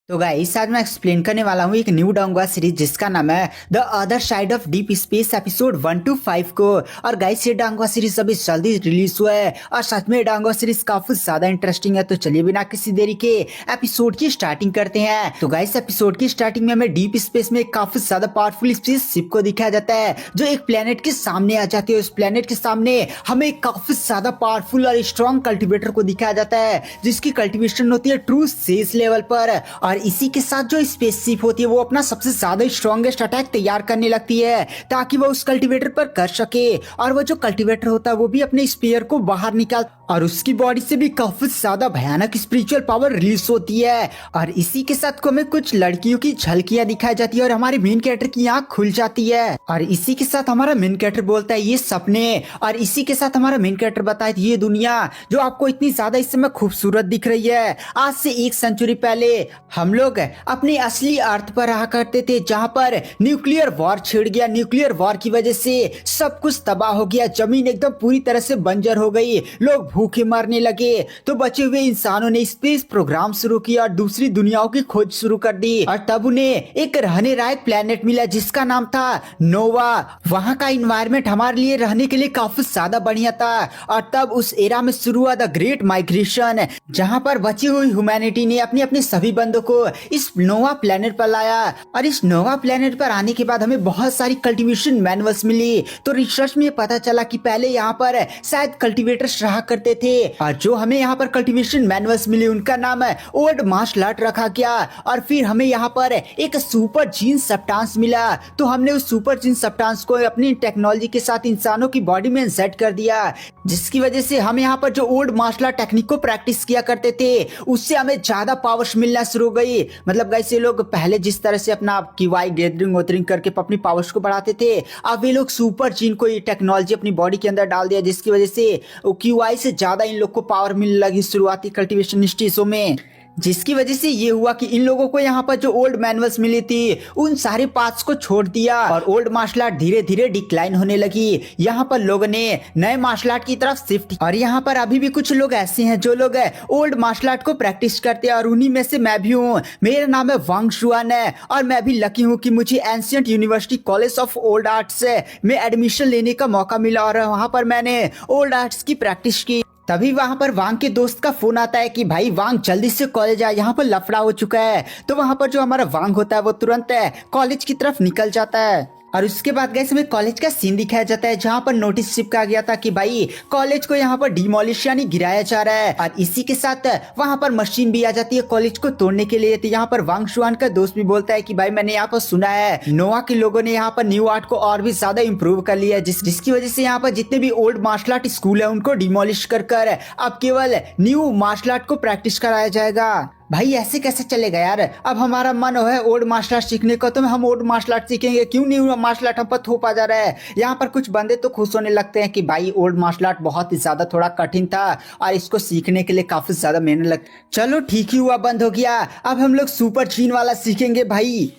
तो गाइस आज मैं एक्सप्लेन करने वाला हूँ एक न्यू डांगवा सीरीज जिसका नाम है the other side of deep space episode 1 to 5 को। और गाइस ये डांगवा सीरीज अभी जल्दी रिलीज हुआ है और सच में डांगवा सीरीज काफी ज्यादा इंटरेस्टिंग है। तो चलिए बिना किसी देरी के एपिसोड की स्टार्टिंग करते हैं। तो गाइस एपिसोड की स्टार्टिंग में हमें डीप स्पेस में काफी ज्यादा पावरफुल स्पेस शिप को दिखाया जाता है जो एक प्लेनेट के सामने आ जाती है। उस प्लेनेट के सामने हमें काफी ज्यादा पावरफुल और स्ट्रॉन्ग कल्टिवेटर को दिखाया जाता है जिसकी कल्टिवेशन होती है ट्रू सेस लेवल पर। और इसी के साथ जो स्पेसशिप होती है वो अपना सबसे ज्यादा स्ट्रॉन्गेस्ट अटैक तैयार करने लगती है ताकि वो उस कल्टीवेटर पर कर सके। और वो जो कल्टीवेटर होता है वो भी अपने स्पेयर को बाहर निकाल और उसकी बॉडी से भी काफी ज्यादा भयानक स्पिरिचुअल पावर रिलीज होती है। और इसी के साथ को हमें कुछ लड़कियों की झलकियां दिखाई जाती है और हमारे मेन कैरेक्टर की आंख खुल जाती है। और इसी के साथ हमारा मेन कैरेक्टर बोलता है ये सपने। और इसी के साथ हमारा मेन कैरेक्टर बताए ये दुनिया जो आपको इतनी ज्यादा इस समय खूबसूरत दिख रही है, आज से 1 सेंचुरी पहले हम लोग अपनी असली अर्थ पर रहा करते थे जहां पर न्यूक्लियर वॉर छिड़ गया। न्यूक्लियर वॉर की वजह से सब कुछ तबाह हो गया, जमीन एकदम पूरी तरह से बंजर हो गई, लोग भूखे मरने लगे। तो बचे हुए इंसानों ने स्पेस प्रोग्राम शुरू किया और दूसरी दुनियाओं की खोज शुरू कर दी। और तब उन्हें एक रहने लायक प्लेनेट मिला जिसका नाम था नोवा। वहां का इन्वायरमेंट हमारे लिए रहने के लिए काफी ज्यादा बढ़िया था। और तब उस एरा में शुरू हुआ द ग्रेट माइग्रेशन जहां पर बची हुई ह्यूमैनिटी ने अपने अपने सभी बंदों को इस नोवा प्लेनेट पर लाया। और इस नोवा प्लेनेट पर आने के बाद हमें बहुत सारी कल्टीवेशन मैनुअल्स मिली। तो रिसर्च में पता चला कि पहले यहाँ पर शायद कल्टीवेटर्स रहा करते थे और जो हमें यहाँ पर कल्टीवेशन मैनुअल्स मिली उनका नाम है ओल्ड मार्शल आर्ट रखा गया। और फिर हमें यहाँ पर एक सुपर जीन सब्सटेंस मिला। तो हमने उस सुपर जीन सब्सटेंस को अपनी टेक्नोलॉजी के साथ इंसानों की बॉडी में इंसर्ट कर दिया जिसकी वजह से हम यहाँ पर जो ओल्ड मार्शल आर्ट टेक्निक को प्रैक्टिस किया करते थे उससे हमें ज्यादा पावर्स मिलना शुरू हो गई। मतलब गाइस ये लोग पहले जिस तरह से अपना कीवाई गैदरिंग करके अपनी पावर्स को बढ़ाते थे, अब ये लोग सुपर जीन को ये टेक्नोलॉजी अपनी बॉडी के अंदर डाल दिया जिसकी वजह से कीवाई से ज्यादा इन लोग को पावर मिलने लगी शुरुआती कल्टीवेशन स्टेजों में। जिसकी वजह से ये हुआ कि इन लोगों को यहाँ पर जो ओल्ड मैनुअल्स मिली थी उन सारे पार्ट्स को छोड़ दिया और ओल्ड मार्शल आर्ट धीरे धीरे डिक्लाइन होने लगी। यहाँ पर लोगों ने नए मार्शल आर्ट की तरफ शिफ्ट। और यहाँ पर अभी भी कुछ लोग ऐसे हैं जो लोग ओल्ड मार्शल आर्ट को प्रैक्टिस करते हैं और उन्हीं में से मैं भी हूँ। मेरा नाम है वांग शुआन है और मैं भी लकी हूँ कि मुझे ancient university college of old arts में एडमिशन लेने का मौका मिला और वहाँ पर मैंने ओल्ड आर्ट्स की प्रैक्टिस की। तभी वहां पर वांग के दोस्त का फोन आता है कि भाई वांग जल्दी से कॉलेज आ, यहाँ पर लफड़ा हो चुका है। तो वहां पर जो हमारा वांग होता है वो तुरंत कॉलेज की तरफ निकल जाता है। और उसके बाद गाइस हमें कॉलेज का सीन दिखाया जाता है जहां पर नोटिस चिपका गया था कि भाई कॉलेज को यहाँ पर डिमोलिश यानी गिराया जा रहा है। और इसी के साथ वहां पर मशीन भी आ जाती है कॉलेज को तोड़ने के लिए। तो यहाँ पर वांग शुआन का दोस्त भी बोलता है कि भाई मैंने यहाँ पर सुना है नोवा के लोगों ने यहाँ पर न्यू आर्ट को और भी ज्यादा इम्प्रूव कर लिया है जिसकी वजह से यहाँ पर जितने भी ओल्ड मार्शल आर्ट स्कूल है उनको डिमोलिश कर अब केवल न्यू मार्शल आर्ट को प्रैक्टिस कराया जाएगा। भाई ऐसे कैसे चलेगा यार, अब हमारा मन है ओल्ड मार्शल आर्ट सीखने का तो हम ओल्ड मार्शल आर्ट सीखेंगे, क्यों न्यू मार्शल आर्ट हम पर थोपा जा रहा है। यहाँ पर कुछ बंदे तो खुश होने लगते हैं कि भाई ओल्ड मार्शल आर्ट बहुत ही ज्यादा थोड़ा कठिन था और इसको सीखने के लिए काफी ज्यादा मेहनत लग। चलो ठीक ही हुआ, बंद हो गया, अब हम लोग सुपर जीन वाला सीखेंगे भाई।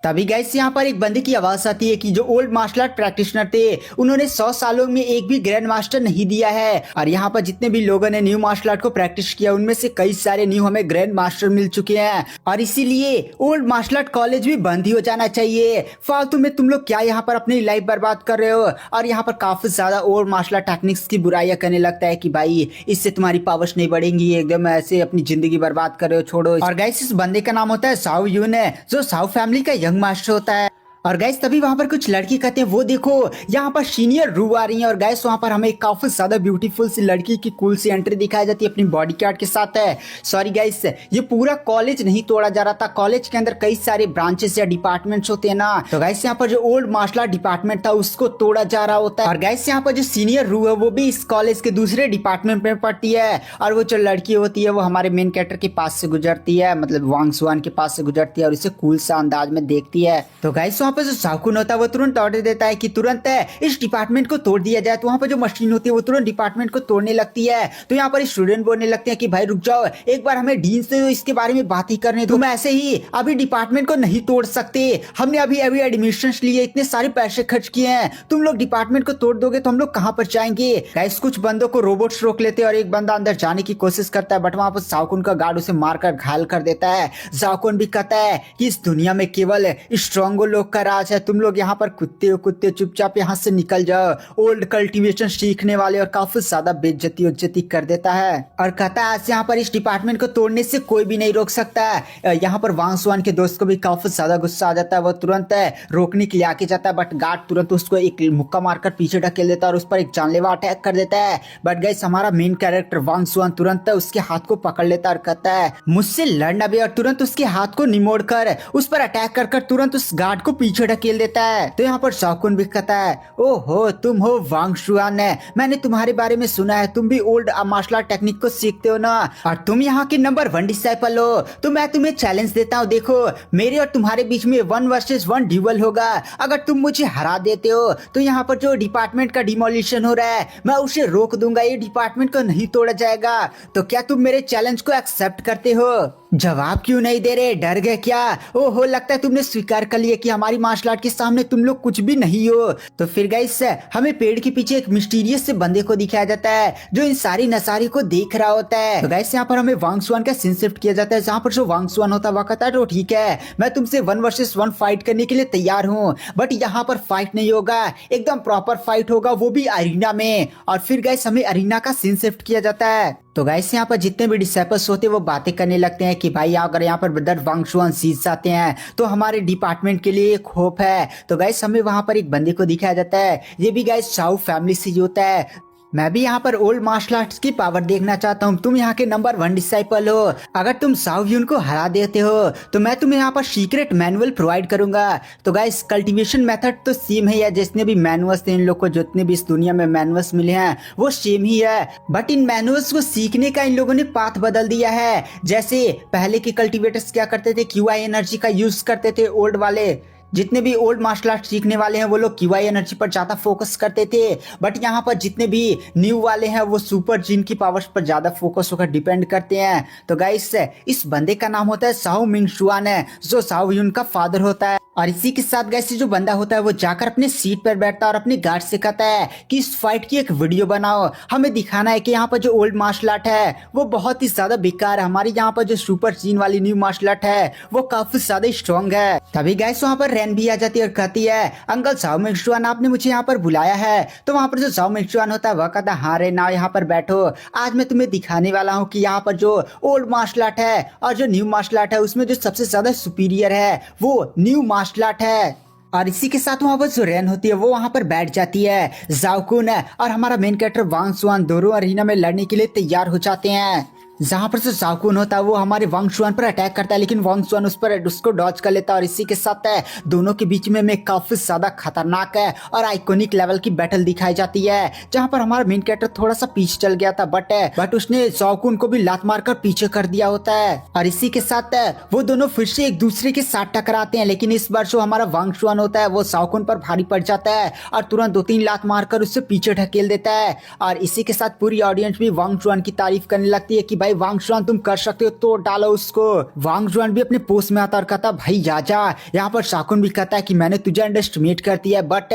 तभी गाइस यहाँ पर एक बंदे की आवाज आती है कि जो ओल्ड मार्शल आर्ट प्रैक्टिशनर थे उन्होंने 100 सालों में एक भी ग्रैंड मास्टर नहीं दिया है। और यहाँ पर जितने भी लोगों ने न्यू मार्शल आर्ट को प्रैक्टिस किया उनमें से कई सारे न्यू हमें ग्रैंड मास्टर मिल चुके हैं और इसीलिए ओल्ड मार्शल आर्ट कॉलेज भी बंद ही हो जाना चाहिए। फालतू में तुम लोग क्या यहाँ पर अपनी लाइफ बर्बाद कर रहे हो। और यहाँ पर काफी ज्यादा ओल्ड मार्शल आर्ट टेक्निक्स की बुराइयां करने लगता है कि भाई इससे तुम्हारी पावर्स नहीं बढ़ेंगी, एकदम ऐसे अपनी जिंदगी बर्बाद कर रहे हो, छोड़ो। और गाइस इस बंदे का नाम होता है साओ यून है जो साओ फैमिली का यंग मास्टर होता है। और गैस तभी वहां पर कुछ लड़की कहते हैं वो देखो यहाँ पर सीनियर रू आ रही है। और गैस वहां पर हमें काफी ज्यादा ब्यूटीफुल सी लड़की की कूल सी एंट्री दिखाई जाती है अपनी बॉडी गार्ड के साथ है। सॉरी गैस ये पूरा कॉलेज नहीं तोड़ा जा रहा था, कॉलेज के अंदर कई सारे ब्रांचेस या डिपार्टमेंट्स होते हैं ना। तो गैस यहाँ पर जो ओल्ड मार्शल आर्ट डिपार्टमेंट था उसको तोड़ा जा रहा होता है। और गैस यहाँ पर जो सीनियर रू है वो भी इस कॉलेज के दूसरे डिपार्टमेंट में पढ़ती है। और वो जो लड़की होती है वो हमारे मेन कैरेक्टर के पास से गुजरती है, मतलब वांग शुआन के पास से गुजरती है और इसे कूल सा अंदाज में देखती है। तो गैस वहाँ पर जो साकुन होता है वो तुरंत ऑर्डर देता है कि तुरंत इस डिपार्टमेंट को तोड़ दिया जाए। तो वहाँ पर जो मशीन होती है वो तुरंत डिपार्टमेंट को तोड़ने लगती है। तो यहाँ पर स्टूडेंट बोलने लगते हैं कि भाई रुक जाओ, एक बार हमें डीन से इसके बारे में बात ही करने दो। तुम ऐसे ही अभी डिपार्टमेंट को नहीं तोड़ सकते, हमने अभी अभी एडमिशन लिए, इतने सारे पैसे खर्च किए हैं, तुम लोग डिपार्टमेंट को तोड़ दोगे तो हम लोग कहाँ पर जाएंगे। गाइस कुछ बंदों को रोबोट्स रोक लेते हैं और एक बंदा अंदर जाने की कोशिश करता है, बट वहां पर साकुन का गार्ड उसे मारकर घायल कर देता है। साकुन भी कहता है कि इस दुनिया में केवल स्ट्रॉन्ग लोग का राज है, तुम लोग यहाँ पर कुत्ते हो कुत्ते, चुपचाप यहाँ से निकल जाओ। ओल्ड कल्टीवेशन सीखने वाले और काफी ज्यादा बेइज्जती कर देता है और कहता है आज यहाँ पर इस डिपार्टमेंट को तोड़ने से कोई भी नहीं रोक सकता। यहाँ पर वांग सुआन के दोस्त को भी काफी ज्यादा गुस्सा आ जाता है, वो तुरंत रोकने के लिए आके जाता है, बट गार्ड तुरंत उसको एक मुक्का मारकर पीछे ढकेल देता है और उस पर एक जानलेवा अटैक कर देता है। बट गाइस हमारा मेन कैरेक्टर वांग सुआन तुरंत उसके हाथ को पकड़ लेता है और कहता है मुझसे लड़ना भी, और तुरंत उसके हाथ को निमोड़ कर उस पर अटैक कर तुरंत उस गार्ड को पीछे ढकेल देता है। तो यहाँ पर साकुन भी कहता है ओहो तुम हो वांग सुआन, मैंने तुम्हारे बारे में सुना है, तुम भी ओल्ड मार्शल आर्ट टेक्निक को सीखते हो ना, और तुम यहाँ के नंबर 1 डिसाइपल हो। तो मैं तुम्हें चैलेंज देता हूँ, देखो मेरे और तुम्हारे बीच में 1 वर्सेस 1 ड्यूअल होगा। अगर तुम मुझे हरा देते हो तो यहाँ पर जो डिपार्टमेंट का डिमोलिशन हो रहा है मैं उसे रोक दूंगा, ये डिपार्टमेंट को नहीं तोड़ा जाएगा। तो क्या तुम मेरे चैलेंज को एक्सेप्ट करते हो? जवाब क्यों नहीं दे रहे, डर गए क्या? ओहो लगता है तुमने स्वीकार कर लिया कि हमारी मार्शल आर्ट के सामने तुम लोग कुछ भी नहीं हो। तो फिर गाइस हमें पेड़ के पीछे एक मिस्टीरियस से बंदे को दिखाया जाता है जो इन सारी नसारी को देख रहा होता है। तो गाइस यहाँ पर हमें वांग सुआन का सीन शिफ्ट किया जाता है, जहाँ पर जो वांग सुआन होता है वह कहता है तो ठीक है मैं तुमसे 1 वर्सेस 1 फाइट करने के लिए तैयार हूँ, बट यहाँ पर फाइट नहीं होगा, एकदम प्रॉपर फाइट होगा, वो भी अरीना में। और फिर गाइस हमें अरीना का सीन शिफ्ट किया जाता है। तो गाइस यहाँ पर जितने भी डिसाइपल्स होते हैं वो बातें करने लगते हैं कि भाई अगर यहाँ पर ब्रदर वांग सुआन सीज जाते हैं तो हमारे डिपार्टमेंट के लिए एक होप है। तो गाइस हमें वहां पर एक बंदे को दिखाया जाता है, ये भी गाइस साउ फैमिली से ही होता है। मैं भी यहाँ पर ओल्ड मार्शल आर्ट्स की पावर देखना चाहता हूँ, तुम यहाँ के नंबर 1 डिसाइपल हो, अगर तुम साउ यून को हरा देते हो तो मैं तुम्हें यहाँ पर सीक्रेट मैनुअल प्रोवाइड करूंगा। तो गाइस कल्टीवेशन मेथड तो सेम है, या जितने भी मैनुअल्स थे इन लोग को, जितने भी इस दुनिया में मैनुअल्स मिले हैं वो सेम ही है, बट इन मैनुअल्स को सीखने का इन लोगों ने पाथ बदल दिया है। जैसे पहले के कल्टीवेटर्स क्या करते थे, क्यूआई एनर्जी का यूज करते थे, ओल्ड वाले जितने भी ओल्ड मार्शल आर्ट सीखने वाले हैं वो लोग क्यूआई एनर्जी पर ज्यादा फोकस करते थे, बट यहाँ पर जितने भी न्यू वाले हैं वो सुपर जीन की पावर्स पर ज्यादा फोकस होकर डिपेंड करते हैं। तो गाइस इस बंदे का नाम होता है साओ मिंग सुआन, है जो साओ यून का फादर होता है। और इसी के साथ गाइस जो बंदा होता है वो जाकर अपने सीट पर बैठता है और अपने गार्ड से कहता है कि इस फाइट की एक वीडियो बनाओ, हमें दिखाना है कि यहाँ पर जो ओल्ड मार्शल आर्ट है वो बहुत ही ज्यादा बेकार है, हमारी यहाँ पर जो सुपर जीन वाली न्यू मार्शल आर्ट है वो काफी ज्यादा स्ट्रॉन्ग है। तभी गाइस वहाँ पर रैन भी आ जाती है और कहती है अंकल साओ मिंग सुआन आपने मुझे यहाँ पर बुलाया है। तो वहाँ पर जो साओ मिंग सुआन होता है वह कहता है हाँ रे ना यहाँ पर बैठो, आज मैं तुम्हें दिखाने वाला हूँ कि यहाँ पर जो ओल्ड मार्शल आर्ट है और जो न्यू मार्शल आर्ट है उसमें जो सबसे ज्यादा सुपीरियर है वो न्यू मार्शल आर्ट है। और इसी के साथ वहाँ पर जो रैन होती है वो वहाँ पर बैठ जाती है। जाओकुन और हमारा मेन कैरेक्टर वांग सुआन दोनों अरीना में लड़ने के लिए तैयार हो जाते हैं। जहाँ पर जो जाओकुन होता है वो हमारे वांग सुआन पर अटैक करता है, लेकिन वांग सुआन उस पर उसको डॉज कर लेता है। और इसी के साथ दोनों के बीच में काफी ज्यादा खतरनाक है और आइकोनिक लेवल की बैटल दिखाई जाती है, जहाँ पर हमारा मेन कैरेक्टर थोड़ा सा पीछे चल गया था, बट उसने जाओकुन को भी लात मारकर पीछे कर दिया होता है। और इसी के साथ वो दोनों फिर से एक दूसरे के साथ टकराते हैं, लेकिन इस बार जो हमारा वांग सुआन होता है वो जाओकुन पर भारी पड़ जाता है और तुरंत 2-3 लात मारकर उससे पीछे ढकेल देता है। और इसी के साथ पूरी ऑडियंस भी वांग सुआन की तारीफ करने लगती है कि भाई वांग सुआन तुम कर सकते हो, तो डालो उसको। वांग सुआन भी अपने पोस्ट में आता और कहता भाई जा जा। यहाँ पर साकुन भी कहता है कि मैंने तुझे अंडरएस्टिमेट कर दिया, बट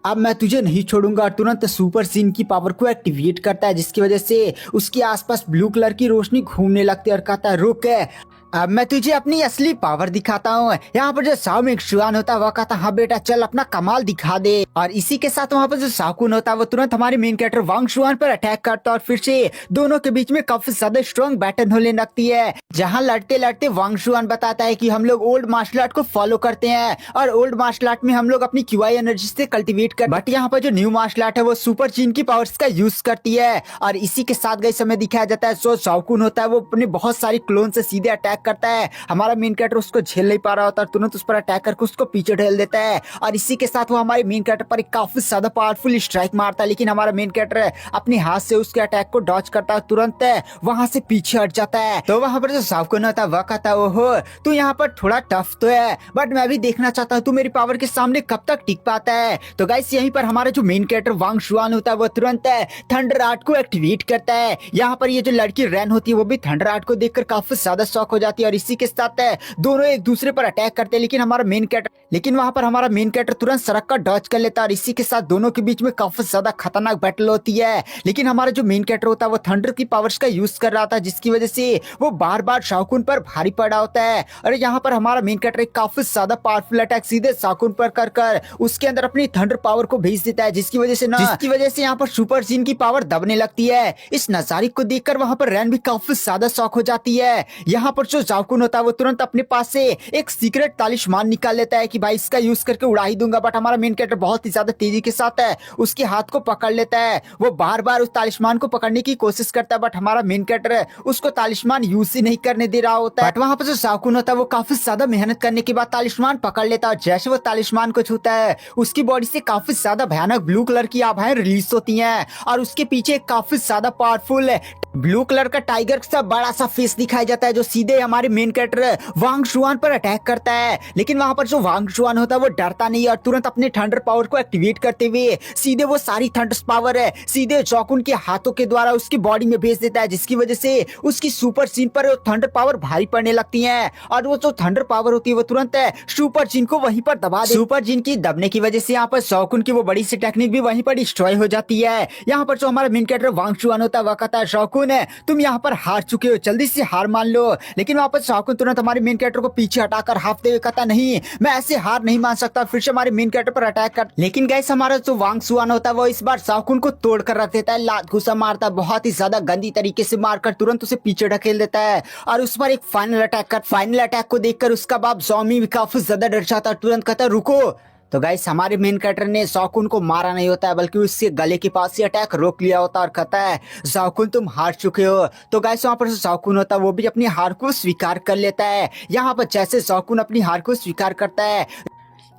अब मैं तुझे नहीं छोड़ूंगा। और तुरंत सुपर सीन की पावर को एक्टिवेट करता है, जिसकी वजह से उसके आसपास ब्लू कलर की रोशनी घूमने लगती है और कहता है रुक, अब मैं तुझे अपनी असली पावर दिखाता हूँ। यहाँ पर जो साओ मिंग सुआन होता है वह कहता हाँ बेटा चल अपना कमाल दिखा दे। और इसी के साथ वहाँ पर जो साकुन होता है वो तुरंत हमारे मेन कैरेक्टर वांग सुआन पर अटैक करता है और फिर से दोनों के बीच में काफी ज्यादा स्ट्रॉन्ग बैटल होने लगती है, जहाँ लड़ते लड़ते वांग सुआन बताता है कि हम लोग ओल्ड मार्शल आर्ट को फॉलो करते हैं और ओल्ड मार्शल आर्ट में हम लोग अपनी क्यूआई एनर्जी से कल्टीवेट कर, बट यहाँ पर जो न्यू मार्शल आर्ट है वो सुपर जीन की पावर्स का यूज करती है। और इसी के साथ गई समय दिखाया जाता है जो साकुन होता है वो अपने बहुत सारी क्लोन से सीधे अटैक करता है। हमारा मेन कैरेक्टर उसको झेल नहीं पा रहा होता, तुरंत उस पर अटैक करके उसको पीछे ढेल देता है और इसी के साथ वो हमारे मेन कैरेक्टर पर एक काफी ज्यादा पावरफुल स्ट्राइक मारता है। लेकिन हमारा मेन कैरेक्टर अपने हाथ से उसके अटैक को डॉज करता है, तुरंत वहां से पीछे हट जाता है। तो वहां पर जो साकुन होता है वह कहता है, ओहो तू यहाँ पर थोड़ा टफ तो है, बट मैं भी देखना चाहता हूँ तू मेरी पावर के सामने कब तक टिक पाता है। तो गाइस यहीं पर हमारा जो मेन कैरेक्टर वांग शुआन होता है वो तुरंत थंडर आर्ट को एक्टिवेट करता है। यहाँ पर ये जो लड़की रैन होती है वो भी थंडर आर्ट को देखकर काफी ज्यादा शॉक हो जाती है और इसी के साथ दोनों एक दूसरे पर अटैक करते हैं। लेकिन वहां पर हमारा मेन कैरेक्टर तुरंत सड़क का डॉज कर लेता है और इसी के साथ दोनों के बीच में काफी ज्यादा खतरनाक बैटल होती है। लेकिन हमारा जो मेन कैरेक्टर होता है वो थंडर की पावर्स का यूज कर रहा था, जिसकी वजह से वो बार बार शाओकुन पर भारी पड़ा होता है। और यहाँ पर हमारा मेन कैरेक्टर काफी ज्यादा पावरफुल अटैक सीधे शाओकुन पर कर उसके अंदर अपनी थंडर पावर को भेज देता है, जिसकी वजह से यहाँ पर सुपर जीन की पावर दबने लगती है। इस नजारे को देखकर वहां पर रैन भी काफी ज्यादा शॉक हो जाती है। यहाँ पर जो शाओकुन होता है वो तुरंत अपने पास से एक सीक्रेट तालिस्मान निकाल लेता है कि भाई इसका यूज करके उड़ा ही दूंगा, बट हमारा मेन कैरेक्टर बहुत ही ज्यादा तेजी के साथ उसके हाथ को पकड़ लेता है। वो बार बार उस तालिस्मान को पकड़ने की कोशिश करता है, बट हमारा मेन कैरेक्टर उसको तालिस्मान यूज ही नहीं करने दे रहा होता है। बट वहां पर जो शाओकुन होता है वो काफी ज्यादा मेहनत करने के बाद तालिस्मान पकड़ लेता है। जैसे वो तालिस्मान को छूता है उसकी बॉडी से काफी ज्यादा भयानक ब्लू कलर की आभाएं रिलीज होती हैं और उसके पीछे काफी ज्यादा पावरफुल ब्लू कलर का टाइगर सा बड़ा सा फेस दिखाई जाता है, जो सीधे हमारे मेन कैरेक्टर वांग शुआन पर अटैक करता है। लेकिन वहां पर जो वांग शुआन होता है वो डरता नहीं और तुरंत अपने थंडर पावर को एक्टिवेट करते हुए सीधे वो सारी थंडर पावर सीधे शाओकुन के हाथों के द्वारा उसकी बॉडी में भेज देता है, जिसकी वजह से उसकी सुपर जीन पर थंडर पावर भारी पड़ने लगती है और वो जो थंडर पावर होती है वो तुरंत सुपर जीन को वहीं पर दबा दे। सुपर जीन की दबने की वजह से यहाँ पर शाओकुन की वो बड़ी सी टेक्निक भी वहीं पर डिस्ट्रॉय हो जाती है। यहाँ पर जो हमारा मेन कैरेक्टर वांग शुआन होता है वह कहता है, शाओकुन तुम यहाँ पर हार चुके हो, जल्दी से हार मान लो। लेकिन वहाँ पर शाओकुन तुरंत हमारे मेन कैरेक्टर को पीछे हटाकर हाफते हुए कहता, नहीं मैं ऐसे हार नहीं मान सकता, फिर से हमारे मेन कैरेक्टर पर अटैक कर। लेकिन गाइस हमारा जो वांग शुआन होता है वो इस बार शाओकुन को तोड़ कर रख देता है, लात घुसा मारता है, बहुत ही ज्यादा गंदी तरीके से मारकर तुरंत उसे पीछे ढकेल देता है और उस पर एक फाइनल अटैक को देखकर उसका बाप जॉमी भी काफी ज्यादा डर जाता है, तुरंत कहता रुको। तो गाइस हमारे मेन कैरेक्टर ने शाओकुन को मारा नहीं होता है, बल्कि उसके गले के पास ही अटैक रोक लिया होता है और कहता है, शाओकुन तुम हार चुके हो। तो गाइस वहां पर शाओकुन होता है वो भी अपनी हार को स्वीकार कर लेता है। यहाँ पर जैसे शाओकुन अपनी हार को स्वीकार करता है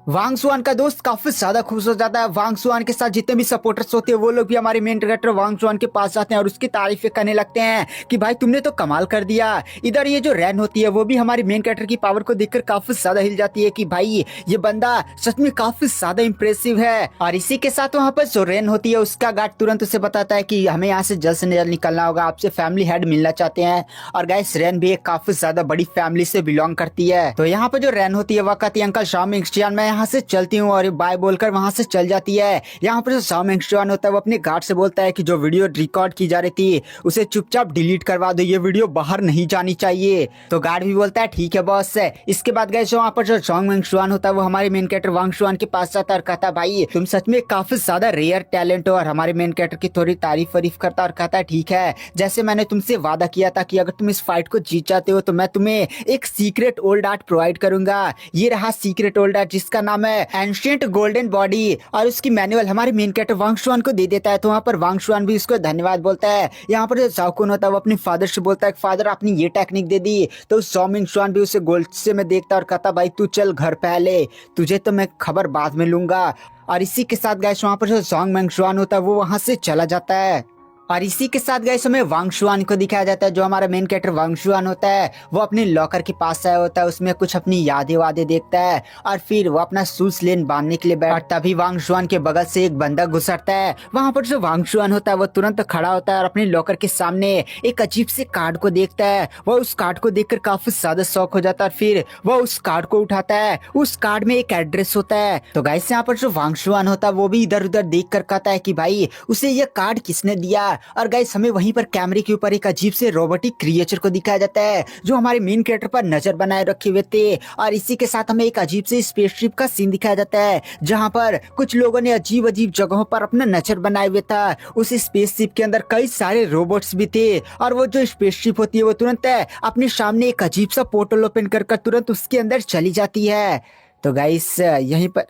वांग शुआन का दोस्त काफी ज्यादा खुश हो जाता है। वांग शुआन के साथ जितने भी सपोर्टर्स होते हैं वो लोग भी हमारे मेन कैरेक्टर वांग शुआन के पास जाते हैं और उसकी तारीफें करने लगते हैं कि भाई तुमने तो कमाल कर दिया। इधर ये जो रैन होती है वो भी हमारे मेन कैरेक्टर की पावर को देखकर काफी ज्यादा हिल जाती है कि भाई ये बंदा सच में काफी ज्यादा इंप्रेसिव है। और इसी के साथ वहाँ पर जो रैन होती है उसका गार्ड तुरंत उसे बताता है कि हमें यहाँ से जल्द से जल्द निकलना होगा, आपसे फैमिली हेड मिलना चाहते हैं। और गाइस रैन भी एक काफी ज्यादा बड़ी फैमिली से बिलोंग करती है। तो यहाँ पर जो रैन होती है वह कहती है, अंकल शाओ मिंगस्टियान मैं यहाँ से चलती हूँ, और बाय बोलकर वहां से चल जाती है। यहाँ पर जो शाओ मिंगस्टियान होता है वो अपने गार्ड से बोलता है कि जो वीडियो रिकॉर्ड की जा रही थी उसे चुपचाप डिलीट करवा दो, ये वीडियो बाहर नहीं जानी चाहिए। तो गार्ड भी बोलता है ठीक है बॉस। इसके बाद गए वहाँ पर जो शाओ मिंगस्टियान होता है वो हमारे मेन कैरेक्टर वांग शुआन के पास जाता है और कहता है, भाई तुम सच में काफी ज्यादा रेयर टैलेंट हो। और हमारे मेन कैरेक्टर की थोड़ी तारीफ वरीफ करता और कहता है, ठीक है जैसे मैंने तुमसे वादा किया था कि अगर तुम इस फाइट को जीत जाते हो तो मैं तुम्हें एक सीक्रेट ओल्ड आर्ट प्रोवाइड करूंगा। ये रहा सीक्रेट ओल्ड आर्ट जिसका नाम है एंशिएंट गोल्डन बॉडी। और उसकी मैनुअल हमारे मेन कैरेक्टर वांग शुआन को दे देता है। तो वहाँ पर वांग शुआन भी उसको धन्यवाद बोलता है। यहाँ पर जो शाओकुन होता है वो अपने फादर से बोलता है, फादर आपने ये टेक्निक दे दी। तो शाओ मिंगस्टियान भी उसे गोल्ड से में देखता और कहता, भाई तू चल घर पहले, तुझे तो मैं खबर बाद में लूंगा। और इसी के साथ गाइस वहाँ पर जो शाओ मिंगस्टियान होता है वो वहाँ से चला जाता है। और इसी के साथ गाइस हमें वांग शुआन को दिखाया जाता है। जो हमारा मेन कैरेक्टर वांग शुआन होता है वो अपने लॉकर के पास आया होता है, उसमें कुछ अपनी यादें वादे देखता है और फिर वो अपना शूज लेन बांधने के लिए बैठ। तभी वांग शुआन के बगल से एक बंदा गुजरता है। वहाँ पर जो वांग शुआन होता है वो तुरंत खड़ा होता है और अपने लॉकर के सामने एक अजीब से कार्ड को देखता है। वो उस कार्ड को देखकर काफी ज्यादा शौक हो जाता है और फिर वो उस कार्ड को उठाता है। उस कार्ड में एक एड्रेस होता है। तो गाइस यहाँ पर जो वांग शुआन होता है वो भी इधर उधर देख कर कहता है कि भाई उसे ये कार्ड किसने दिया। और गाइस हमें वहीं पर कैमरे के ऊपर एक अजीब से रोबोटिक क्रिएचर को दिखाया जाता है जो हमारे मेन कैरेक्टर पर नजर बनाए रखे हुए थे। और इसी के साथ हमें एक अजीब से स्पेसशिप का सीन दिखाया जाता है जहां पर कुछ लोगों ने अजीब अजीब जगहों पर अपना नजर बनाए हुए था। उस स्पेसशिप के अंदर कई सारे रोबोट्स भी थे और वो जो स्पेसशिप होती है वो तुरंत अपने सामने एक अजीब सा पोर्टल ओपन कर तुरंत उसके अंदर चली जाती है। तो गाइस यहीं पर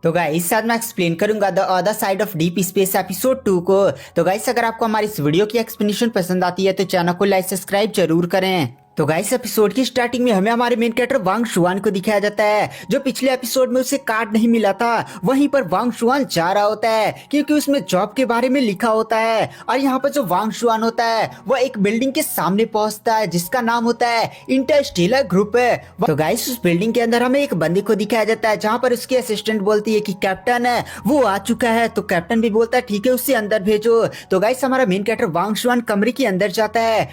इस साथ मैं एक्सप्लेन करूंगा the other side of deep space episode 2 को। तो गाइस अगर आपको हमारी इस वीडियो की एक्सप्लेनेशन पसंद आती है तो चैनल को लाइक सब्सक्राइब जरूर करें। तो गाइस एपिसोड की स्टार्टिंग में हमें हमारे मेन कैरेक्टर वांग शुआन को दिखाया जाता है, जो पिछले एपिसोड में उसे कार्ड नहीं मिला था। वहीं पर वांग शुआन जा रहा होता है क्योंकि उसमें जॉब के बारे में लिखा होता है। और यहाँ पर जो वांग शुआन होता है वह एक बिल्डिंग के सामने पहुंचता है जिसका नाम होता है इंटरस्टेलर ग्रुप। तो गाइस उस बिल्डिंग के अंदर हमें एक बंदे को दिखाया जाता है, जहाँ पर उसकी असिस्टेंट बोलती है कि कैप्टन है वो आ चुका है। तो कैप्टन भी बोलता है ठीक है उसे अंदर भेजो। तो गाइस हमारा मेन कैरेक्टर वांग शुआन कमरे के अंदर जाता है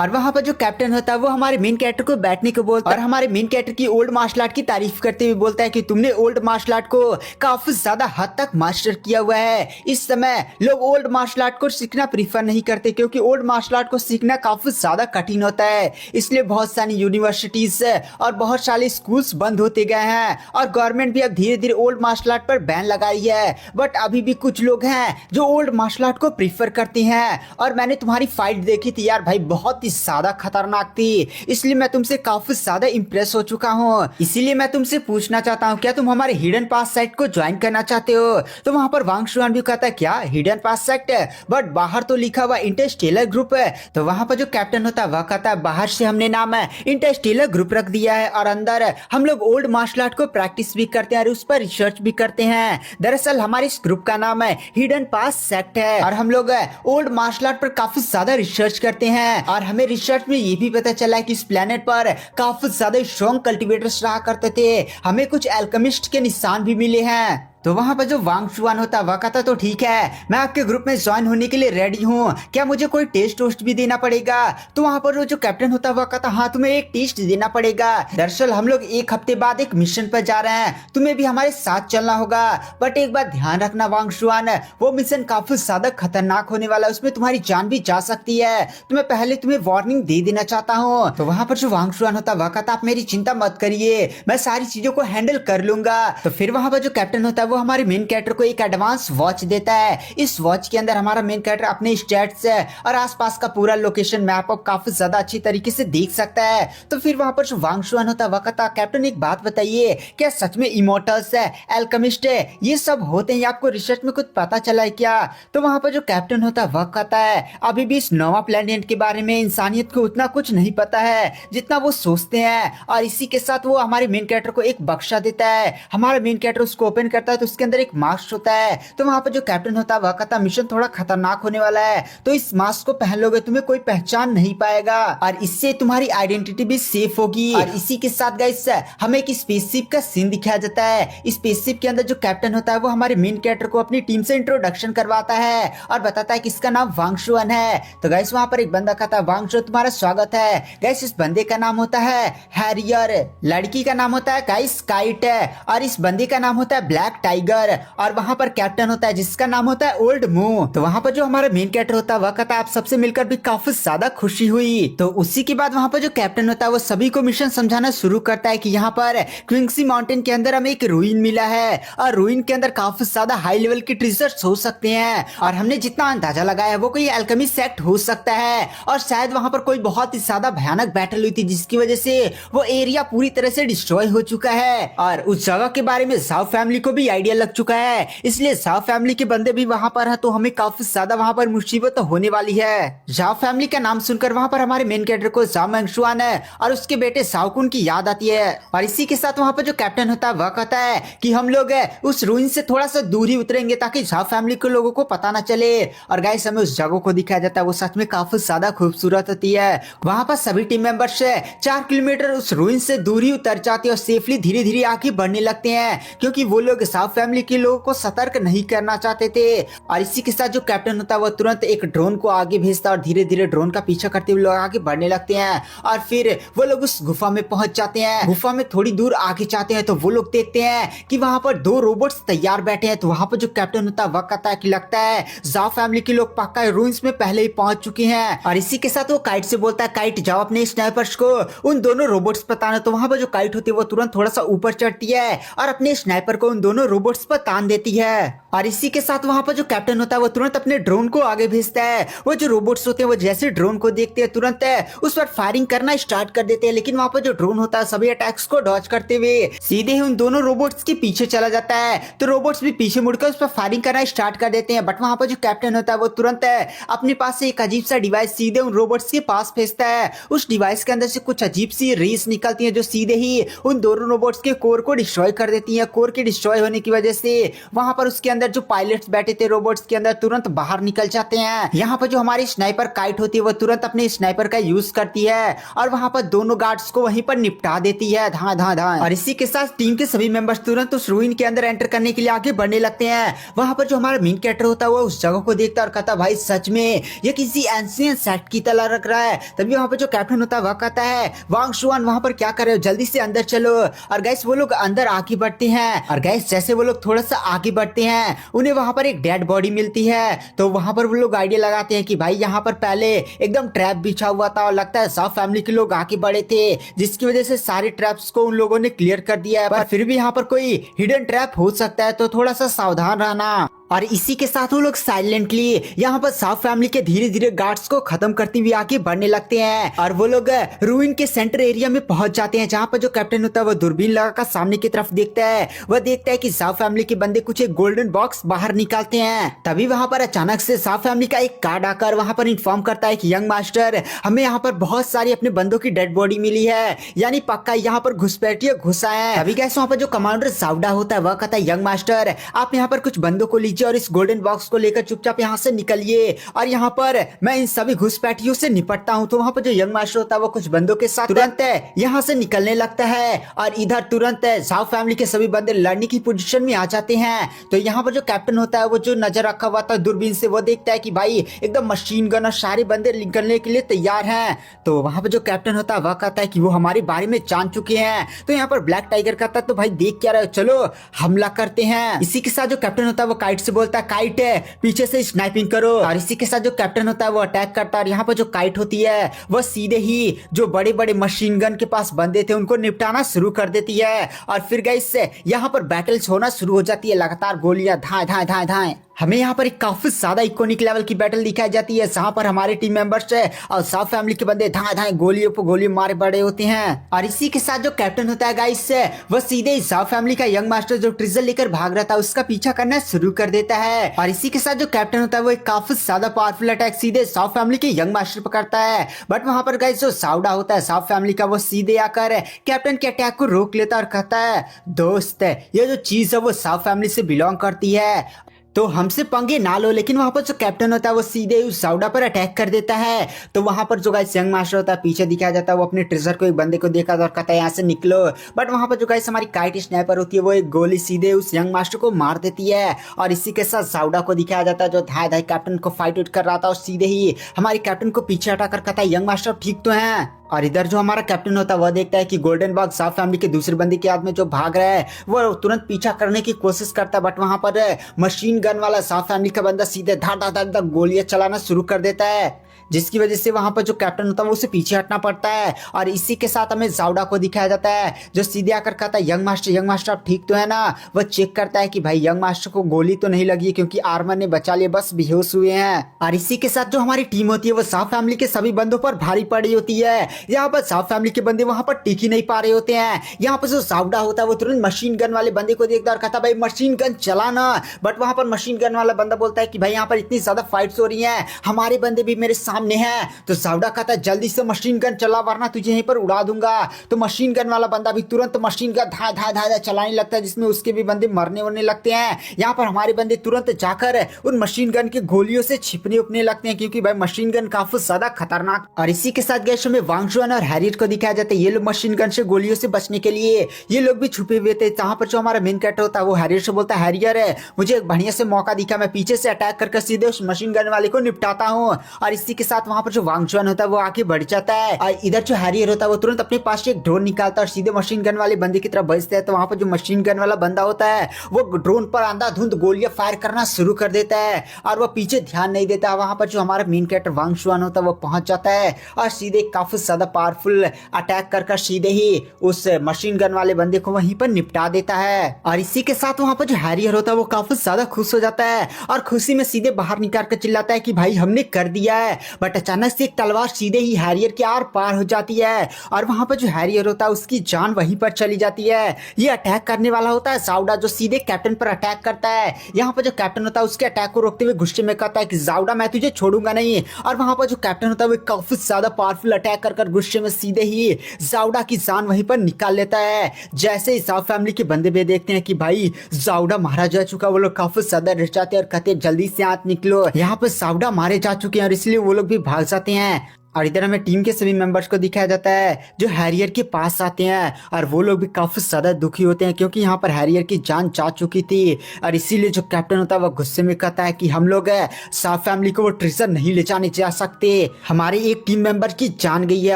और वहाँ पर जो कैप्टन होता है वो हमारे मेन कैरेक्टर को बैठने को बोलता है और हमारे मेन कैरेक्टर की ओल्ड मार्शल आर्ट की तारीफ करते हुए बोलता है कि तुमने ओल्ड मार्शल आर्ट को काफी ज्यादा हद तक मास्टर किया हुआ है। इस समय लोग ओल्ड मार्शल आर्ट को सीखना प्रीफर नहीं करते क्योंकि ओल्ड मार्शल आर्ट को सीखना काफी ज्यादा कठिन होता है। इसलिए बहुत सारी यूनिवर्सिटीज और बहुत सारे स्कूल्स बंद होते गए हैं और गवर्नमेंट भी अब धीरे धीरे ओल्ड मार्शल आर्ट पर बैन लगाई है। बट अभी भी कुछ लोग हैं जो ओल्ड मार्शल आर्ट को प्रीफर करते हैं। और मैंने तुम्हारी फाइट देखी थी यार भाई, बहुत ज्यादा खतरनाक थी, इसलिए मैं तुमसे काफी ज्यादा इंप्रेस हो चुका हूँ। इसीलिए मैं तुमसे पूछना चाहता हूँ क्या तुम हमारे हिडन पास साइट को ज्वाइन करना चाहते हो। तो वहाँ पर वांग शुआन भी कहता है क्या हिडन पास साइट है, बट बाहर तो लिखा हुआ इंटरस्टेलर ग्रुप है। तो वहाँ पर जो कैप्टन होता है वह कहता है बाहर से हमने नाम इंटरस्टेलर ग्रुप रख दिया है और अंदर हम लोग ओल्ड मार्शल आर्ट को प्रैक्टिस भी करते हैं और उस पर रिसर्च भी करते हैं। दरअसल हमारे इस ग्रुप का नाम है हिडन पास सेक्ट है और हम लोग ओल्ड मार्शल आर्ट पर काफी ज्यादा रिसर्च करते हैं। और हमें रिसर्च में ये भी पता चला है कि इस प्लेनेट पर काफी ज्यादा स्ट्रॉन्ग कल्टीवेटर्स रहा करते थे। हमें कुछ एल्केमिस्ट के निशान भी मिले हैं। तो वहाँ पर जो वांग शुआन होता है वह कहता तो ठीक है मैं आपके ग्रुप में ज्वाइन होने के लिए रेडी हूँ, क्या मुझे कोई टेस्ट वोस्ट भी देना पड़ेगा। तो वहाँ पर जो कैप्टन होता है वह कहता हाँ तुम्हें एक टेस्ट देना पड़ेगा। दरअसल हम लोग एक हफ्ते बाद एक मिशन पर जा रहे हैं, तुम्हें भी हमारे साथ चलना होगा। बट एक बात ध्यान रखना वांग शुआन, वो मिशन काफी ज्यादा खतरनाक होने वाला है, उसमें तुम्हारी जान भी जा सकती है। तो मैं पहले तुम्हें वार्निंग दे देना चाहता हूँ। तो वहाँ पर जो वांग शुआन होता है वह कहता आप मेरी चिंता मत करिए, मैं सारी चीजों को हैंडल कर लूंगा। तो फिर वहाँ पर जो कैप्टन होता है वो हमारे मेन कैरेक्टर को एक एडवांस वॉच देता है। इस वॉच के अंदर हमारा मेन कैरेक्टर अपने स्टेट्स और आसपास का पूरा लोकेशन मैप अब काफी ज्यादा अच्छी तरीके से देख सकता है। तो फिर वहां पर जो वांग शुआन होता है वह कहता कैप्टन एक बात बताइए, क्या सच में इमोर्टल्स है, एल्केमिस्ट है, ये सब होते हैं, आपको रिसर्च में कुछ पता चला है क्या। तो वहां पर जो कैप्टन होता है वह कहता है अभी भी इस नोवा प्लेनेट के बारे में इंसानियत को उतना कुछ नहीं पता है जितना वो सोचते हैं। और इसी के साथ वो हमारे मेन कैरेक्टर को एक बक्सा देता है। हमारा मेन कैरेक्टर उसको ओपन करता है तो उसके अंदर एक मास्क होता है। तो वहां पर जो कैप्टन होता है वह कहता मिशन थोड़ा खतरनाक होने वाला है, तो इस मास्क को पहन लोगे तुम्हें कोई पहचान नहीं पाएगा और इससे तुम्हारी आइडेंटिटी भी सेफ होगी। और इसी के साथ गाइस हमें एक स्पेसशिप का सीन दिखाया जाता है। स्पेसशिप के अंदर जो कैप्टन होता है वो हमारे मेन कैरेक्टर को अपनी टीम से इंट्रोडक्शन करवाता है और बताता है कि इसका नाम वांग शुआन है। तो गाइस वहां पर एक बंदा कहता है वांग शुआन तुम्हारा स्वागत है। गाइस इस बंदे का नाम होता है हैरियर, लड़की का नाम होता है गाइस काइट और इस बंदे का नाम होता है ब्लैक टाइगर। और वहां पर कैप्टन होता है जिसका नाम होता है ओल्ड मू। तो वहां पर जो हमारा मेन कैरेक्टर होता है वह कहता है आप सबसे मिलकर भी काफी ज्यादा खुशी हुई। तो उसी के बाद वहां पर जो कैप्टन होता है वो सभी को मिशन समझाना शुरू करता है कि यहाँ पर क्विंगसी माउंटेन के अंदर हमें एक रूइन मिला है और रूइन के अंदर काफी ज्यादा हाई लेवल के ट्रेजर्स हो सकते हैं और हमने जितना अंदाजा लगाया वो कोई एल्केमी सेक्ट हो सकता है। और शायद वहां पर कोई बहुत ही ज्यादा भयानक बैटल हुई थी जिसकी वजह से वो एरिया पूरी तरह से डिस्ट्रॉय हो चुका है और उस जगह के बारे में जाओ फैमिली को भी आइडिया लग चुका है, इसलिए जाओ फैमिली के बंदे भी वहां पर है। तो हमें काफी ज्यादा वहां पर मुसीबत होने वाली है। जाओ फैमिली का नाम सुनकर वहां पर हमारे मेन कैरेक्टर को जाओ मंगशुआन है और उसके बेटे साओकुन की याद आती है। और इसी के साथ वहां पर जो कैप्टन होता है वह कहता है कि हम लोग उस रूइन से थोड़ा सा दूर ही उतरेंगे ताकि जाओ फैमिली के लोगों को पता ना चले। और गाइस हमें उस जगह को दिखाया जाता है, वो सच में काफी ज्यादा खूबसूरत होती है। वहां पर सभी टीम मेंबर्स 4 किलोमीटर उस रूइन से दूर ही उतर जाते हैं और सेफली धीरे धीरे आगे बढ़ने लगते हैं क्योंकि वो लोग जाओ फैमिली के लोगों को सतर्क नहीं करना चाहते थे। और इसी के साथ जो कैप्टन होता है वो तुरंत एक ड्रोन को आगे भेजता है और धीरे धीरे ड्रोन का पीछा करते हुए लोग आगे बढ़ने लगते हैं। और फिर वो लोग उस गुफा में पहुंच जाते हैं। गुफा में थोड़ी दूर आगे जाते हैं तो वो लोग देखते हैं कि वहां पर 2 रोबोट्स तैयार बैठे हैं। तो वहां पर जो कैप्टन होता है वह कहता है कि लगता है जाओ फैमिली के लोग पक्का रूइंस में पहले ही पहुंच चुके हैं। और इसी के साथ वो काइट से बोलता है काइट जाओ अपने स्नाइपर्स को उन दोनों रोबोट्स बताना। तो वहां पर जो काइट होती है वो तुरंत थोड़ा सा ऊपर चढ़ती है और अपने स्नाइपर को उन दोनों रोबोट्स पर तान देती है। और इसी के साथ वहां पर जो कैप्टन होता है वो तुरंत अपने ड्रोन को आगे भेजता है। वो जो रोबोट्स होते हैं वो जैसे ड्रोन को देखते हैं तुरंत उस पर फायरिंग करना स्टार्ट कर देते हैं, लेकिन वहां पर जो ड्रोन होता है सभी अटैक्स को डॉज करते हुए सीधे ही उन दोनों रोबोट्स के पीछे चला जाता है। तो रोबोट्स भी पीछे मुड़कर उस पर फायरिंग करना स्टार्ट कर देते हैं, बट वहां पर जो कैप्टन होता है वो तुरंत अपने पास से एक अजीब सा डिवाइस सीधे उन रोबोट्स के पास भेजता है। उस डिवाइस के अंदर से कुछ अजीब सी रेस निकलती है जो सीधे ही उन दोनों रोबोट्स के कोर को डिस्ट्रॉय कर देती है। कोर के डिस्ट्रॉय होने की वजह से वहां पर उसके अंदर जो पायलट्स बैठे थे रोबोट्स के अंदर तुरंत बाहर निकल जाते हैं। यहाँ पर जो हमारी स्नाइपर काइट होती है वो तुरंत अपने स्नाइपर का यूज करती है और वहां पर दोनों गार्ड्स को वहीं पर निपटा देती है धा धा धा। और इसी के साथ टीम के सभी मेंबर्स तुरंत उस रूइन के अंदर एंटर करने के लिए आगे बढ़ने लगते हैं। वहां पर जो हमारा मेन कैरेक्टर होता है वो उस जगह को देखता है और कहता है भाई सच में ये किसी एंशिएंट सेट की तरह लग रहा है। तभी वहां पर जो कैप्टन होता है वह कहता है वांग शुआन वहां पर क्या कर रहे हो, जल्दी से अंदर चलो। और गैस वो लोग अंदर आगे बढ़ते हैं और गैस जैसे वो लोग थोड़ा सा आगे बढ़ते हैं उन्हें वहां पर एक डेड बॉडी मिलती है। तो वहां पर वो लोग आइडिया लगाते हैं कि भाई यहाँ पर पहले एकदम ट्रैप बिछा हुआ था और लगता है सब फैमिली के लोग आगे बढ़े थे, जिसकी वजह से सारे ट्रैप्स को उन लोगों ने क्लियर कर दिया है। पर फिर भी यहाँ पर कोई हिडन ट्रैप हो सकता है, तो थोड़ा सा सावधान रहना। और इसी के साथ वो लोग साइलेंटली यहाँ पर साफ फैमिली के धीरे धीरे गार्ड्स को खत्म करते हुए आगे बढ़ने लगते हैं और वो लोग रूइन के सेंटर एरिया में पहुंच जाते हैं, जहाँ पर जो कैप्टन होता है वो दूरबीन लगाकर सामने की तरफ देखता है। वह देखता है कि साफ फैमिली के बंदे कुछ एक गोल्डन बॉक्स बाहर निकालते हैं। तभी वहां पर अचानक से साफ फैमिली का एक कार्ड आकर वहां पर इन्फॉर्म करता है कि यंग मास्टर हमें यहाँ पर बहुत सारी अपने बंदों की डेड बॉडी मिली है, यानी पक्का यहाँ पर घुसपैठिए घुसा है। तभी कैसे वहां पर जो कमांडर साउडा होता है वह कहता है यंग मास्टर आप यहाँ पर कुछ बंदों को लीजिए और इस गोल्डन बॉक्स को लेकर चुपचाप यहाँ से निकलिए और यहाँ पर मैं इन सभी घुसपैठियों से निपटता हूँ। तो वहां पर जो यंग मास्टर होता है वो कुछ बंदों के साथ तुरंत यहाँ से निकलने लगता है और इधर तुरंत साउथ फैमिली के सभी बंदे लड़ने की पोजीशन में आ जाते हैं। तो यहाँ पर जो कैप्टन होता है वो जो नजर रखा हुआ था दूरबीन से वो देखता है कि भाई एकदम मशीन गन और सारे बंदे निकलने के लिए तैयार हैं। तो वहां पर जो कैप्टन होता है वह कहता है कि वो हमारे बारे में जान चुके हैं। तो यहाँ पर ब्लैक टाइगर कहता है तो भाई देख क्या रहे हो, चलो हमला करते हैं। इसी के साथ जो कैप्टन होता है वो काइट से बोलता है काइट पीछे से स्नाइपिंग करो। और इसी के साथ जो कैप्टन होता है वो अटैक करता है और यहाँ पर जो काइट होती है वो सीधे ही जो बड़े बड़े मशीन गन के पास बंदे थे उनको निपटाना शुरू कर देती है। और फिर गाइस यहाँ पर बैटल्स होना शुरू हो जाती है, लगातार गोलियां धाए धाए धाए धाए। हमें यहाँ पर एक काफी ज्यादा इकोनिक लेवल की बैटल दिखाई जाती है, जहाँ पर हमारे टीम मेंबर्स और साफ फैमिली के बंदे धाए धाए गोलियों पर गोली मारे पड़े होते हैं। और इसी के साथ जो कैप्टन होता है गाइस वह सीधे ही साफ फैमिली का यंग मास्टर जो ट्रिजर लेकर भाग रहा था उसका पीछा करना शुरू कर देता है। और इसी के साथ जो कैप्टन होता है वो एक काफी ज्यादा पावरफुल अटैक सीधे साफ फैमिली के यंग मास्टर पर करता है। बट वहां पर गाइस जो साउडा होता है साफ फैमिली का वो सीधे आकर कैप्टन के अटैक को रोक लेता और कहता है दोस्त ये जो चीज है वो साफ फैमिली से बिलोंग करती है तो हमसे पंगे ना लो। लेकिन वहां पर जो कैप्टन होता है वो सीधे उस साउडा पर अटैक कर देता है। तो वहां पर जो गाइस यंग मास्टर होता है पीछे दिखाया जाता है वो अपने ट्रेजर को एक बंदे को देखा और कहता है यहाँ से निकलो। बट वहां पर जो गाइस हमारी काइट स्नाइपर होती है वो एक गोली सीधे उस यंग मास्टर को मार देती है। और इसी के साथ साउडा को दिखाया जाता है जो धाए धाए कैप्टन को फाइट आउट कर रहा था और सीधे ही हमारे कैप्टन को पीछे हटाकर कहता है यंग मास्टर ठीक तो है। और इधर जो हमारा कैप्टन होता है वह देखता है कि गोल्डन बॉक्स साफ फैमिली के दूसरे बंदे के हाथ में जो भाग रहा है वो तुरंत पीछा करने की कोशिश करता है। बट वहां पर मशीन गन वाला साफ फैमिली का बंदा सीधे धाड़ धाड़ धाड़ धाड़ गोलियां चलाना शुरू कर देता है, जिसकी वजह से वहां पर जो कैप्टन होता है वो उसे पीछे हटना पड़ता है। और इसी के साथ हमें साउडा को दिखाया जाता है जो सीधे आकर कहता है यंग मास्टर आप ठीक तो है ना। वह चेक करता है कि भाई यंग मास्टर को गोली तो नहीं लगी है क्योंकि आर्मर ने बचा लिया, बस बेहोश हुए हैं। और इसी के साथ जो हमारी टीम होती है वो साफ फैमिली के सभी बंदों पर भारी पड़ी होती है। यहाँ पर साफ फैमिली के बंदे वहां पर टिक ही नहीं पा रहे होते हैं। यहाँ पर जो साउडा होता है वो तुरंत मशीन गन वाले बंदे को देखता है और कहता भाई मशीन गन चलाना। बट वहां पर मशीन गन वाला बंदा बोलता है कि भाई यहाँ पर इतनी ज्यादा फाइट्स हो रही है, हमारे बंदे भी मेरे सामने हैं। तो साउडा कहता है जल्दी से मशीन गन चला वरना तुझे यहीं पर उड़ा दूंगा। तो मशीन गन वाला बंदा भी तुरंत मशीन गन धाए धाए धाए चलाने लगता है, जिसमें उसके भी बंदे मरने वरने लगते हैं। यहाँ पर हमारे बंदे तुरंत जाकर उन मशीन गन के गोलियों से छिपने उपने लगते हैं क्योंकि भाई मशीन गन काफी ज्यादा खतरनाक। और इसी के साथ गैस में वांग शुआन और हैरियट को दिखाया जाता है ये लोग मशीन गन से गोलियों से बचने के लिए ये लोग भी छुपे हुए थे। जहाँ पर जो हमारा मेन कैरेक्टर होता है वो हैरियट से बोलता है हैरियर मुझे एक बढ़िया से मौका दिखा, मैं पीछे से अटैक करके सीधे उस मशीन गन वाले को निपटाता हूँ। और इसी के के साथ वहाँ पर जो वांग चुआन होता है वो आगे बढ़ जाता है और इधर जो हैरियर होता है वो तुरंत अपने पास से एक ड्रोन निकालता है और सीधे मशीन गन वाले बंदे की तरफ भेजता है। तो वहाँ पर जो मशीन गन वाला बंदा होता है वो ड्रोन पर अंधाधुंध गोलियां फायर करना शुरू कर देता है और वो पीछे ध्यान नहीं देता। वहाँ पर जो हमारा मेन कैरेक्टर वांग चुआन होता है वो पहुंच जाता है और सीधे काफी ज्यादा पावरफुल अटैक कर सीधे ही उस मशीन गन वाले बंदे को वहीं पर निपटा देता है। और इसी के साथ वहाँ पर जो हैरियर होता है वो काफी ज्यादा खुश हो जाता है और खुशी में सीधे बाहर निकाल कर चिल्लाता है कि भाई हमने कर दिया है। बट अचानक से एक तलवार सीधे ही हैरियर के आर पार हो जाती है और वहाँ पर जो हैरियर होता है उसकी जान वहीं पर चली जाती है। ये अटैक करने वाला होता है जाउडा जो सीधे कैप्टन पर अटैक करता है। यहाँ पर जो कैप्टन होता है उसके अटैक को रोकते हुए गुस्से में कहता है कि जाउडा मैं तुझे छोड़ूंगा नहीं। और वहाँ पर जो कैप्टन होता है वो काफी ज्यादा पावरफुल अटैक कर गुस्से में सीधे ही जाउडा की जान वहीं पर निकाल लेता है। जैसे ही जाओ फैमिली के बंदे भी देखते हैं कि भाई जाउडा मारा जा चुका, वो लोग काफी ज्यादा डर जाते हैं और कहते हैं जल्दी से हाथ निकलो, यहाँ पर जाउडा मारे जा चुके हैं और इसलिए वो लोग भी भाग जाते हैं। और इधर हमें टीम के सभी मेंबर्स को दिखाया जाता है जो हैरियर के पास आते हैं और वो लोग भी काफी ज्यादा दुखी होते हैं क्योंकि यहाँ पर हैरियर की जान जा चुकी थी और इसीलिए जो कैप्टन होता है वो गुस्से में कहता है कि हम लोग साफ फैमिली को वो ट्रेजर नहीं ले जाने जा सकते, हमारे एक टीम मेंबर की जान गई है।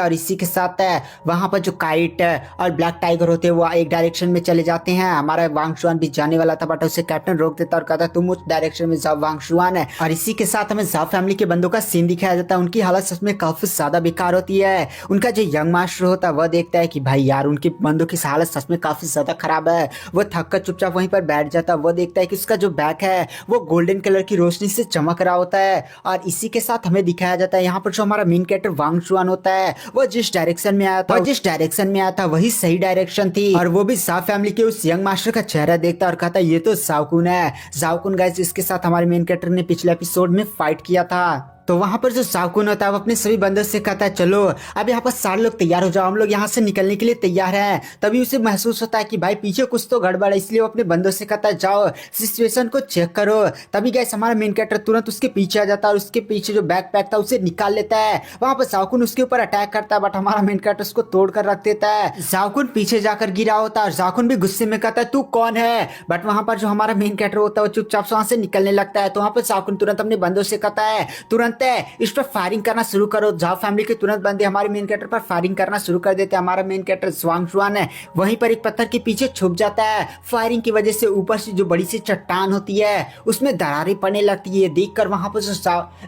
और इसी के साथ वहाँ पर जो काइट और ब्लैक टाइगर होते हैं वो एक डायरेक्शन में चले जाते हैं। हमारा वांग चुआन भी जाने वाला था बट उसे कैप्टन रोक देता और कहता तुम उस डायरेक्शन में जाओ वांग चुआन है। और इसी के साथ हमें जाओ फैमिली के बंदों का सीन दिखाया जाता है। उनकी हालत सच में काफी ज्यादा बेकार होती है। उनका जो यंग मास्टर होता है वह देखता है कि भाई यार उनके बंदों की हालत सच में काफी ज्यादा खराब है। वो थक कर चुपचाप वहीं पर बैठ जाता है। वो देखता है कि उसका जो बैग है वो गोल्डन कलर की रोशनी से चमक रहा होता है। और इसी के साथ हमें दिखाया जाता है यहाँ पर जो हमारा मेन कैरेक्टर वांग चुआन होता है वो जिस डायरेक्शन में आया था वही सही डायरेक्शन थी। और वो भी साफ फैमिली के उस यंग मास्टर का चेहरा देखता है और कहता है ये तो जाओकुन है। जाओकुन गाइस इसके साथ हमारे मेन कैरेक्टर ने पिछले एपिसोड में फाइट किया था। तो वहां पर जो जाओकुन होता है वो अपने सभी बंदों से कहता है चलो अब यहाँ पर सारे लोग तैयार हो जाओ, हम लोग यहाँ से निकलने के लिए तैयार हैं। तभी उसे महसूस होता है कि भाई पीछे कुछ तो गड़बड़ है, इसलिए वो अपने बंदों से कहता है जाओ सिचुएशन को चेक करो। तभी गाइस हमारा मेन कैरेक्टर तुरंत उसके पीछे आ जाता है और उसके पीछे जो बैक पैक था उसे निकाल लेता है। वहां पर जाओकुन उसके ऊपर अटैक करता है बट हमारा मेन कैरेक्टर उसको तोड़ कर रख देता है। जाओकुन पीछे जाकर गिरा होता है। जाओकुन भी गुस्से में कहता है तू कौन है, बट वहां पर जो हमारा मेन कैरेक्टर होता है वो चुपचाप से वहां से निकलने लगता है। तो वहां पर जाओकुन तुरंत अपने बंदों से कहता है तुरंत इस पर फायरिंग करना शुरू करो। जाओ फैमिली के तुरंत बंदे हमारे मेन कैरेक्टर पर फायरिंग करना शुरू कर देते हैं। हमारा मेन कैरेक्टर वांग चुआन है वहीं पर एक पत्थर के पीछे छुप जाता है। फायरिंग की वजह से ऊपर से जो बड़ी सी चट्टान होती है उसमें दरारें पड़ने लगती है। देखकर वहां पर जो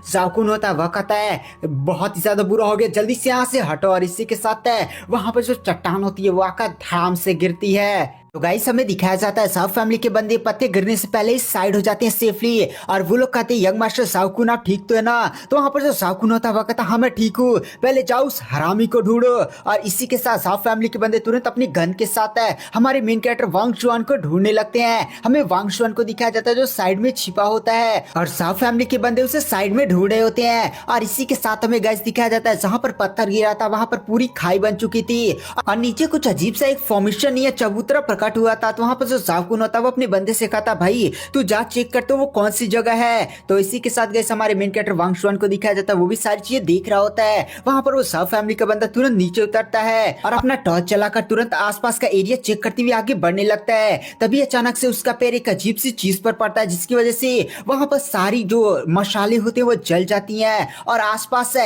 जाओकुन होता है वह कहता है बहुत ही ज्यादा बुरा हो गया, जल्दी से यहाँ से हटो। और इसी के साथ वहां पर जो चट्टान होती है वो आकर धड़ाम से गिरती है। तो गाइस हमें दिखाया जाता है साफ फैमिली के बंदे पत्ते गिरने से पहले ही साइड हो जाते हैं सेफली और वो लोग कहते हैं यंग मास्टर जाओकुन आप ठीक तो है ना। तो वहां पर जो जाओकुन होता है वो कहता है हाँ मैं ठीक हूँ, पहले जाओ उस हरामी को ढूंढो। और इसी के साथ साफ फैमिली के बंदे तुरंत अपनी गन के साथ हमारे मेन कैरेक्टर वांग चुआन को ढूंढने लगते हैं। हमें वांग चुआन को दिखाया जाता है जो साइड में छिपा होता है और साफ फैमिली के बंदे उसे साइड में ढूंढ रहे होते हैं। और इसी के साथ हमें गाइस दिखाया जाता है जहाँ पर पत्थर गिरा था वहां पर पूरी खाई बन चुकी थी और नीचे कुछ अजीब सा एक फॉर्मेशन या चबूतरा प्रकट हुआ था। तो वहां पर जो जाओकुन होता है वो अपने बंदे से कहता भाई तू जा चेक कर तो वो कौन सी जगह है। तो इसी के साथ गए हमारे मेन कैरेक्टर वांग चुआन को दिखाया जाता है वो भी सारी चीजें देख रहा होता है। वहां पर वो सब फैमिली का बंदा तुरंत नीचे उतरता है और अपना टॉर्च चलाकर तुरंत आसपास का एरिया चेक करते हुए आगे बढ़ने लगता है। तभी अचानक से उसका पैर एक अजीब सी चीज पर पड़ता है जिसकी वजह से वहां पर सारी जो मसाले होते हैं वो जल जाती है और आसपास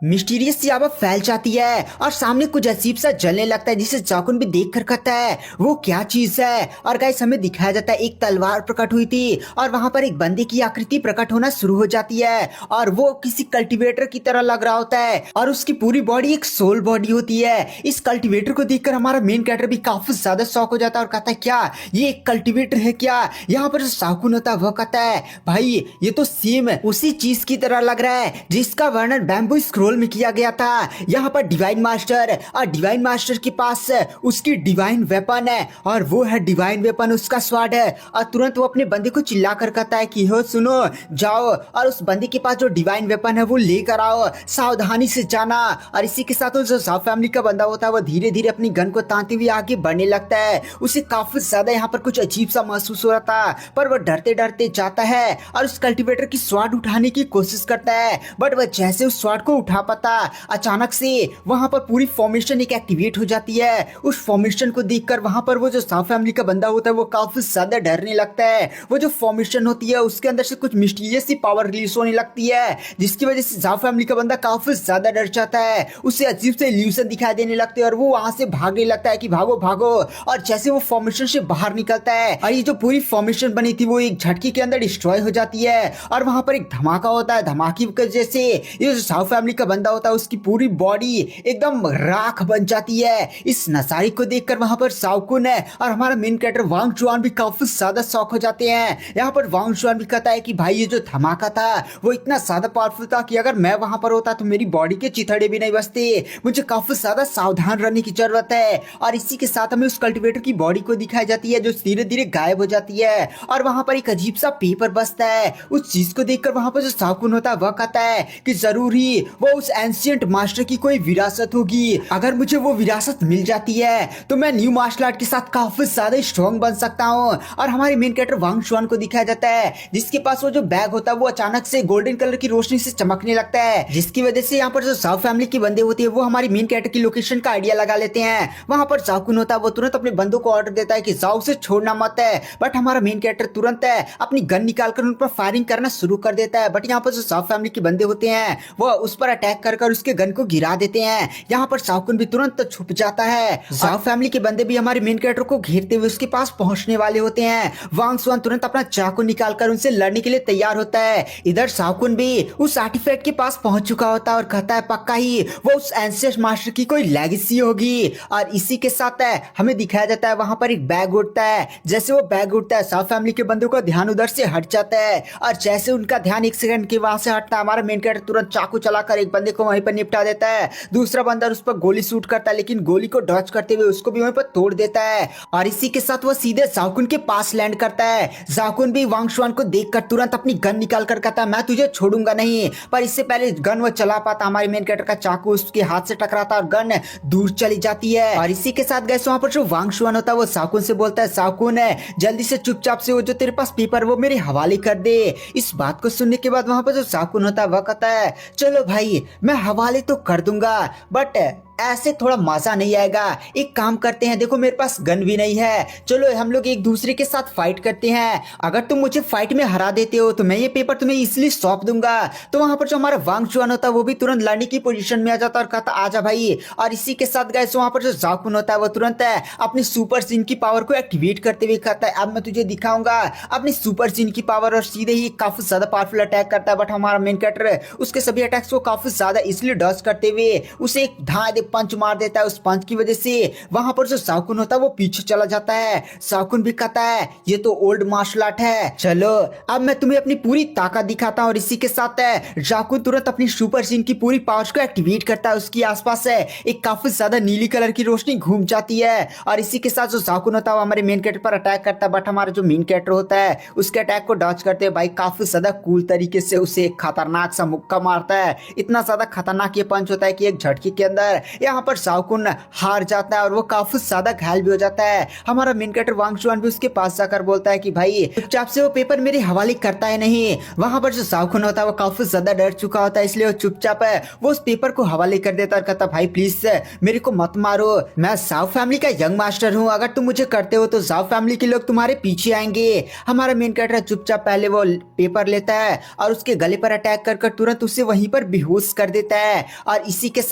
मिस्टीरियस सी आवाज फैल जाती है और सामने कुछ अजीब सा जलने लगता है जिसे जाओकुन भी देख कर कहता है वो क्या चीज है। और गाइस हमें दिखाया जाता है एक तलवार प्रकट हुई थी और वहां पर एक बंदे की आकृति प्रकट होना शुरू हो जाती है और वो किसी कल्टीवेटर की तरह लग रहा होता है और उसकी पूरी बॉडी एक सोल बॉडी होती है। इस कल्टीवेटर को देखकर हमारा मेन कैरेक्टर भी काफी ज्यादा शॉक हो जाता है और कहता है क्या ये एक कल्टीवेटर है क्या। यहाँ पर जो जाओकुन होता है वो कहता है भाई ये तो सेम उसी चीज की तरह लग रहा है जिसका वर्णन बैम्बू स्क्रोल में किया गया था। यहाँ पर डिवाइन मास्टर और डिवाइन मास्टर के पास उसकी डिवाइन वेपन है और वो है डिवाइन वेपन उसका स्वाड है। और तुरंत वो अपने बंदे को चिल्ला कर कहता है कि हो सुनो जाओ और उस बंदे के पास जो डिवाइन वेपन है वो लेकर आओ, सावधानी से जाना। और इसी के साथ जो साफ फैमिली का बंदा होता है वो धीरे धीरे अपनी गन को तानते हुए आगे बढ़ने लगता है। उसे काफी ज्यादा यहाँ पर कुछ अजीब सा महसूस हो रहा था पर वो डरते डरते जाता है और उस कल्टीवेटर की स्वाड उठाने की कोशिश करता है बट वह जैसे उस स्वाड को उठा पाता अचानक से वहां पर पूरी फॉर्मेशन एक एक्टिवेट हो जाती है। उस फॉर्मेशन को देखकर वहां पर वो जो साव फैमिली का बंदा होता है वो काफी ज्यादा डरने लगता है। वो जो फॉर्मेशन होती है उसके अंदर से कुछ मिस्टीरियस सी पावर रिलीज होने लगती है, जिसकी वजह से साव फैमिली का बंदा काफी ज्यादा डर जाता है। उसे अजीब से इल्यूजन दिखाई देने लगते हैं और वो वहां से भागने लगता है कि भागो भागो। और जैसे वो फॉर्मेशन से बाहर निकलता है और ये जो पूरी फॉर्मेशन बनी थी वो एक झटके के अंदर डिस्ट्रॉय हो जाती है और वहां पर एक धमाका होता है। धमाके की वजह से ये जो साव फैमिली का बंदा होता है उसकी पूरी बॉडी एकदम राख बन जाती है। इस नजारे को देखकर वहां पर सावकुन है और हमारा मेन कैरेक्टर वांग चुआन भी काफी ज्यादा शॉक हो जाते हैं। यहाँ पर वांग चुआन भी कहता है कि भाई ये जो धमाका था वो इतना ज्यादा पावरफुल था कि अगर मैं वहां पर होता तो मेरी बॉडी के चिथड़े भी नहीं बचते। मुझे काफी ज्यादा सावधान रहने की जरूरत है। और इसी के साथ हमें उस कल्टीवेटर की बॉडी को दिखाई जाती है जो धीरे धीरे गायब हो जाती है और वहां पर एक अजीब सा पेपर बचता है। उस चीज को देखकर वहां पर जो सावकुन होता है वह कहता है कि जरूर ही वो उस एंशिएंट मास्टर की कोई विरासत होगी। अगर मुझे वो विरासत मिल जाती है तो मैं न्यू मार्शल आर्ट के साथ काफी ज्यादा स्ट्रॉन्ग बन सकता हूँ। और हमारे मेन कैरेक्टर वांग चुआन को दिखाया जाता है जिसके पास वो जो बैग होता है वो अचानक से गोल्डन कलर की रोशनी से चमकने लगता है, जिसकी वजह से यहाँ पर जो साव फैमिली के बंदे होते हैं वो हमारी मेन कैरेक्टर की लोकेशन का आइडिया लगा लेते हैं। वहां पर सावकुन होता है वो तुरंत अपने बंदों को ऑर्डर देता है कि जाओ से छोड़ना मत है, बट हमारा मेन कैरेक्टर तुरंत है अपनी गन निकालकर उन पर फायरिंग करना शुरू कर देता है। बट यहाँ पर जो साव फैमिली के बंदे होते हैं वो उस पर अटैक कर उसके गन को गिरा देते हैं। यहाँ पर सावकुन भी तुरंत छुप जाता है। साव फैमिली के बंदे भी हमारे मेन कैरेक्टर को घेरते हुए उसके पास पहुंचने वाले होते हैं। वांग चुआन तुरंत अपना चाकू निकालकर उनसे लड़ने के लिए तैयार होता है। इधर सावकुन भी उस आर्टिफैक्ट के पास पहुंच चुका होता है और कहता है पक्का ही वो उस एंसेस्ट मास्टर की कोई लेगेसी होगी। और इसी के साथ हमें दिखाया जाता है वहां पर एक बैग उठता है। जैसे वो बैग उठता है साव फैमिली के बंदों का ध्यान उधर से हट जाता है और जैसे उनका ध्यान एक सेकंड के वहां से हटता है हमारा मेन कैरेक्टर तुरंत चाकू चलाकर एक बंदे को वहीं पर निपटा देता है। दूसरा बंदा उस पर गोली शूट करता है लेकिन गोली को डॉज करते हुए उसको भी वहीं पर तोड़ देता है और इसी के साथ वो सीधे सावकुन के पास लैंड करता है। सावकुन भी वांग चुआन को देखकर तुरंत अपनी गन निकाल कर कहता है मैं तुझे छोड़ूंगा नहीं, पर इससे पहले गन वो चला पाता हमारे मेन कैरेक्टर का चाकू उसके हाथ से टकराता और गन दूर चली जाती है। और इसी के साथ गैस वहां पर जो वांग चुआन होता है वो सावकुन से बोलता है सावकुन है जल्दी से चुपचाप से वो जो तेरे पास पेपर वो मेरे हवाले कर दे। इस बात को सुनने के बाद वहां पर जो सावकुन होता है वह कहता है चलो भाई मैं हवाले तो कर दूंगा बट ऐसे थोड़ा मजा नहीं आएगा। एक काम करते हैं, देखो मेरे पास गन भी नहीं है, चलो हम लोग एक दूसरे के साथ फाइट करते हैं। अगर तुम मुझे फाइट में हरा देते हो तो मैं ये पेपर तुम्हें इसलिए सौंप दूंगा। तो वहां पर जो हमारा वांग चुआन होता है वो भी तुरंत लड़ने की पोजीशन में आ जाता है और कहता आजा भाई। और इसी के साथ गए वहां पर जो सावकुन होता है वो तुरंत अपनी सुपर सीन की पावर को एक्टिवेट करते हुए कहता है अब मैं तुझे दिखाऊंगा अपनी सुपर सीन की पावर। और सीधे ही काफी ज्यादा पावरफुल अटैक करता है बट हमारा मेन कैरेक्टर उसके सभी अटैक्स को काफी ज्यादा इसलिए डॉज करते हुए उसे एक धाए पंच मार देता है। उस पंच की वजह से वहां पर जो सावकुन होता है वो पीछे चला जाता है। सावकुन भी कहता है ये तो ओल्ड मार्शल आर्ट है, चलो अब मैं तुम्हें अपनी पूरी ताकत दिखाता हूँ। और इसी के साथ सावकुन तुरंत अपनी सुपर सीन की पूरी पावर्स को एक्टिवेट करता है। उसके आसपास एक काफी ज्यादा नीली कलर की रोशनी घूम जाती है और इसी के साथ जो सावकुन होता है हमारे मेन कैरेक्टर पर अटैक करता है बट हमारा जो मेन कैरेक्टर होता है उसके अटैक को डॉज करते हैं भाई काफी ज्यादा कूल तरीके से उसे एक खतरनाक सा मुक्का मारता है। इतना ज्यादा खतरनाक ये पंच होता है कि एक झटके के अंदर यहाँ पर सावकुन हार जाता है और वो काफी ज्यादा घायल भी हो जाता है। हमारा मेन कैरेक्टर वांग चुआन भी उसके पास जाकर बोलता है कि भाई चुपचाप से वो पेपर मेरे हवाले करता है नहीं। वहां पर जो सावकुन होता है वो काफी ज्यादा डर चुका होता है इसलिए वो चुपचाप वो उस पेपर को हवाले कर देता और कहता भाई प्लीज मेरे को मत मारो, मैं साव फैमिली का यंग मास्टर हूँ, अगर तुम मुझे करते हो तो साव फैमिली के लोग तुम्हारे पीछे आएंगे। हमारा मेन कैरेक्टर चुपचाप पहले वो पेपर लेता है और उसके गले पर अटैक कर तुरंत उसे वहीं पर बेहोश कर देता है। और इसी के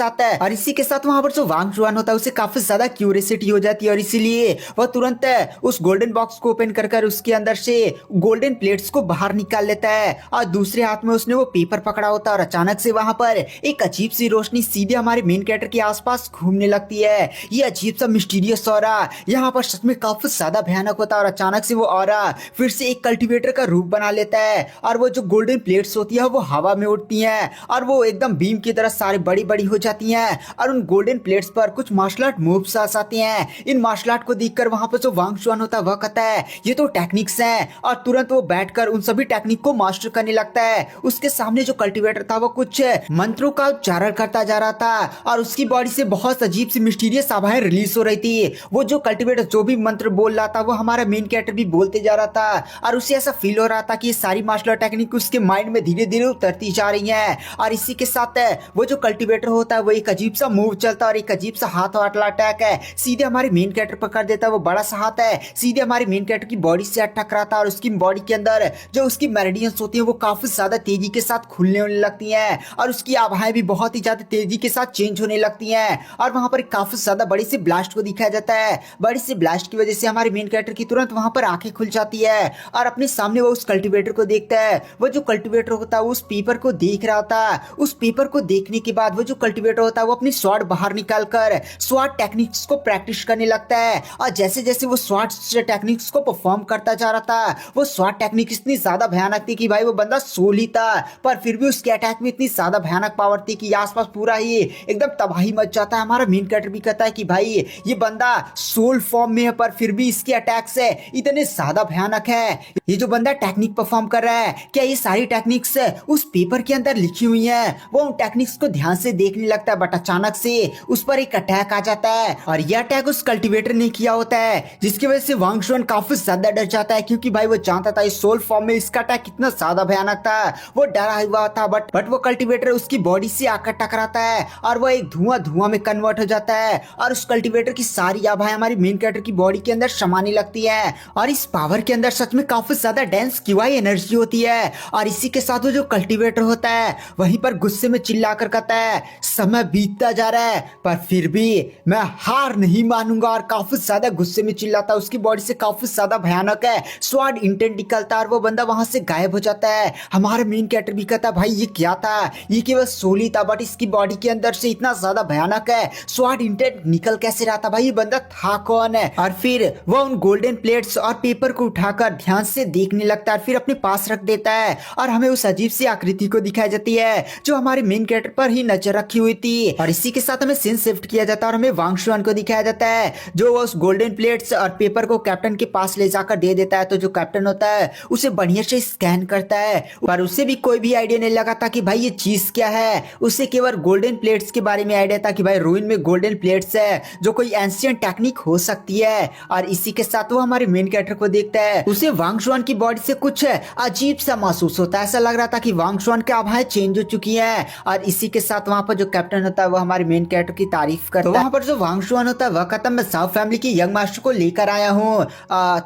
साथ वहां पर जो वांग चुआन होता है उसे काफी ज्यादा क्यूरियोसिटी हो जाती है और इसीलिए वह तुरंत उस गोल्डन बॉक्स को ओपन कर उसके अंदर से गोल्डन प्लेट्स को बाहर निकाल लेता है और दूसरे हाथ में उसने वो पेपर पकड़ा होता है। और अचानक से वहां पर एक अजीब सी रोशनी सीधे हमारे मेन कैरेक्टर के आसपास घूमने लगती है। ये अजीब सा मिस्टीरियस ऑरा यहाँ पर सच में काफी ज्यादा भयानक होता है और अचानक से वो ऑरा फिर से एक कल्टीवेटर का रूप बना लेता है और वो जो गोल्डन प्लेट्स होती है वो हवा में उड़ती हैं और वो एकदम बीम की तरह सारी बड़ी बड़ी हो जाती हैं और उन गोल्डन प्लेट्स पर कुछ मार्शल आर्ट मूव्स आ जाते हैं। इन मार्शल आर्ट को देखकर वहां पर जो वांग चुआन होता है वह कहता है ये तो टेक्निक्स हैं और तुरंत वो बैठकर उन सभी टेक्निक को मास्टर करने लगता है। उसके सामने जो कल्टीवेटर था वो कुछ मंत्रों का उच्चारण करता जा रहा था और उसकी बॉडी से बहुत अजीब सी मिस्टीरियस आवाजें रिलीज हो रही थी। वो जो कल्टीवेटर जो भी मंत्र बोल रहा था वो हमारा मेन कैरेक्टर भी बोलते जा रहा था और उसे ऐसा फील हो रहा था कि ये सारी मार्शल आर्ट टेक्निक उसके माइंड में धीरे धीरे उतरती जा रही है। और इसी के साथ वो जो कल्टीवेटर होता है वो एक अजीब सा मूव मूव चलता है और एक अजीब सा हाथ वाला अटैक है सीधे हमारे मेन कैरेक्टर पर कर देता है। वो बड़ा सा हाथ है सीधे हमारे मेन कैरेक्टर की बॉडी से टकराता है और उसकी बॉडी के अंदर जो उसकी मेरिडियंस होती है वो काफी ज्यादा तेजी के साथ खुलने होने लगती हैं और उसकी आभाएं भी बहुत ही ज्यादा तेजी के साथ चेंज होने लगती हैं और वहां पर काफी ज्यादा बड़ी सी ब्लास्ट को दिखाया जाता है। बड़ी सी ब्लास्ट की वजह से हमारे मेन कैरेक्टर की तुरंत वहां पर आंखें खुल जाती है और अपने सामने वो उस कल्टीवेटर को देखता है। वो जो कल्टीवेटर होता है वो उस पेपर को देख रहा था। उस पेपर को देखने के बाद वो जो कल्टीवेटर होता है वो अपनी स्वॉर्ड बाहर निकालकर स्वॉर्ड टेक्निक्स को प्रैक्टिस करने लगता है और जैसे जैसे वो स्वॉर्ड टेक्निक्स को परफॉर्म करता जा रहा था वो स्वॉर्ड टेक्निक इतनी ज्यादा भयानक थी कि भाई वो बंदा सोल ही था पर फिर भी उसके अटैक में इतनी ज्यादा भयानक पावर थी कि आसपास पूरा ही एकदम तबाही मच जाता है। हमारा मेन कैरेक्टर भी कहता है कि भाई ये बंदा सोल फॉर्म में है पर फिर भी इसके अटैक से इतने ज्यादा भयानक है। ये जो बंदा टेक्निक परफॉर्म कर रहा है क्या ये सारी टेक्निक्स उस पेपर के अंदर लिखी हुई है। वो उन टेक्निक्स को ध्यान से देखने लगता है बट अचानक से उस पर एक अटैक आ जाता है और यह अटैक उस कल्टीवेटर ने किया होता है जिसकी वजह से वांग शुआन काफी ज्यादा डर जाता है क्योंकि भाई वो जानता था इस सोल फॉर्म में इसका अटैक कितना ज्यादा भयानक था। वो डरा हुआ था बट वो कल्टीवेटर उसकी बॉडी से आकर टकराता है और वो एक धुआं में कन्वर्ट हो जाता है और उस कल्टीवेटर की सारी आभाएं हमारी मेन कैरेक्टर की बॉडी के अंदर समाने लगती है और इस पावर के अंदर सच में काफी ज्यादा डेंस क्यूआई एनर्जी होती है। और इसी के साथ वो जो कल्टीवेटर होता है वहीं पर गुस्से में चिल्लाकर कहता है समय बीतता जा रहा है पर फिर भी मैं हार नहीं मानूंगा और काफी ज्यादा गुस्से में चिल्लाता है। उसकी बॉडी से काफी ज्यादा भयानक है स्वॉर्ड इंटेंट निकलता है और वो बंदा वहां से गायब हो जाता है। हमारा मेन कैरेक्टर भी कहता है भाई ये क्या था, ये केवल सोल ही था बट इसकी बॉडी के अंदर से इतना ज्यादा भयानक है स्वॉर्ड इंटेंट निकल कैसे रहा था, भाई ये बंदा था कौन है। और फिर वो उन गोल्डन प्लेट्स और पेपर को उठाकर ध्यान से देखने लगता है फिर अपने पास रख देता है और हमें उस अजीब सी आकृति को दिखाई जाती है जो हमारे मेन कैरेक्टर पर ही नजर रखी हुई थी। और इसी के साथ हमें सीन शिफ्ट किया जाता है और हमें वांग शुआन को दिखाया जाता है जो वो उस गोल्डन प्लेट्स और पेपर को कैप्टन के पास ले जाकर दे देता है। तो जो कैप्टन होता है उसे बढ़िया से स्कैन करता है पर उसे भी कोई भी आइडिया नहीं लगा था कि भाई ये चीज क्या है। उसे केवल गोल्डन प्लेट्स के बारे में आइडिया था कि भाई रूइन में गोल्डन प्लेट्स है जो कोई एंशिएंट टेक्निक हो सकती है। और इसी के साथ वो हमारे मेन कैरेक्टर को देखता है उसे वांग शुआन की बॉडी से कुछ अजीब सा महसूस होता है। ऐसा लग रहा था कि वांग शुआन की आभाएं चेंज हो चुकी है। और इसी के साथ वहां पर जो कैप्टन होता है वो हमारे मेन कैरेक्टर की तारीफ करता है। वहां पर जो वांग शुआन होता है वह कहता है मैं साउथ फैमिली की यंग मास्टर को लेकर आया हूँ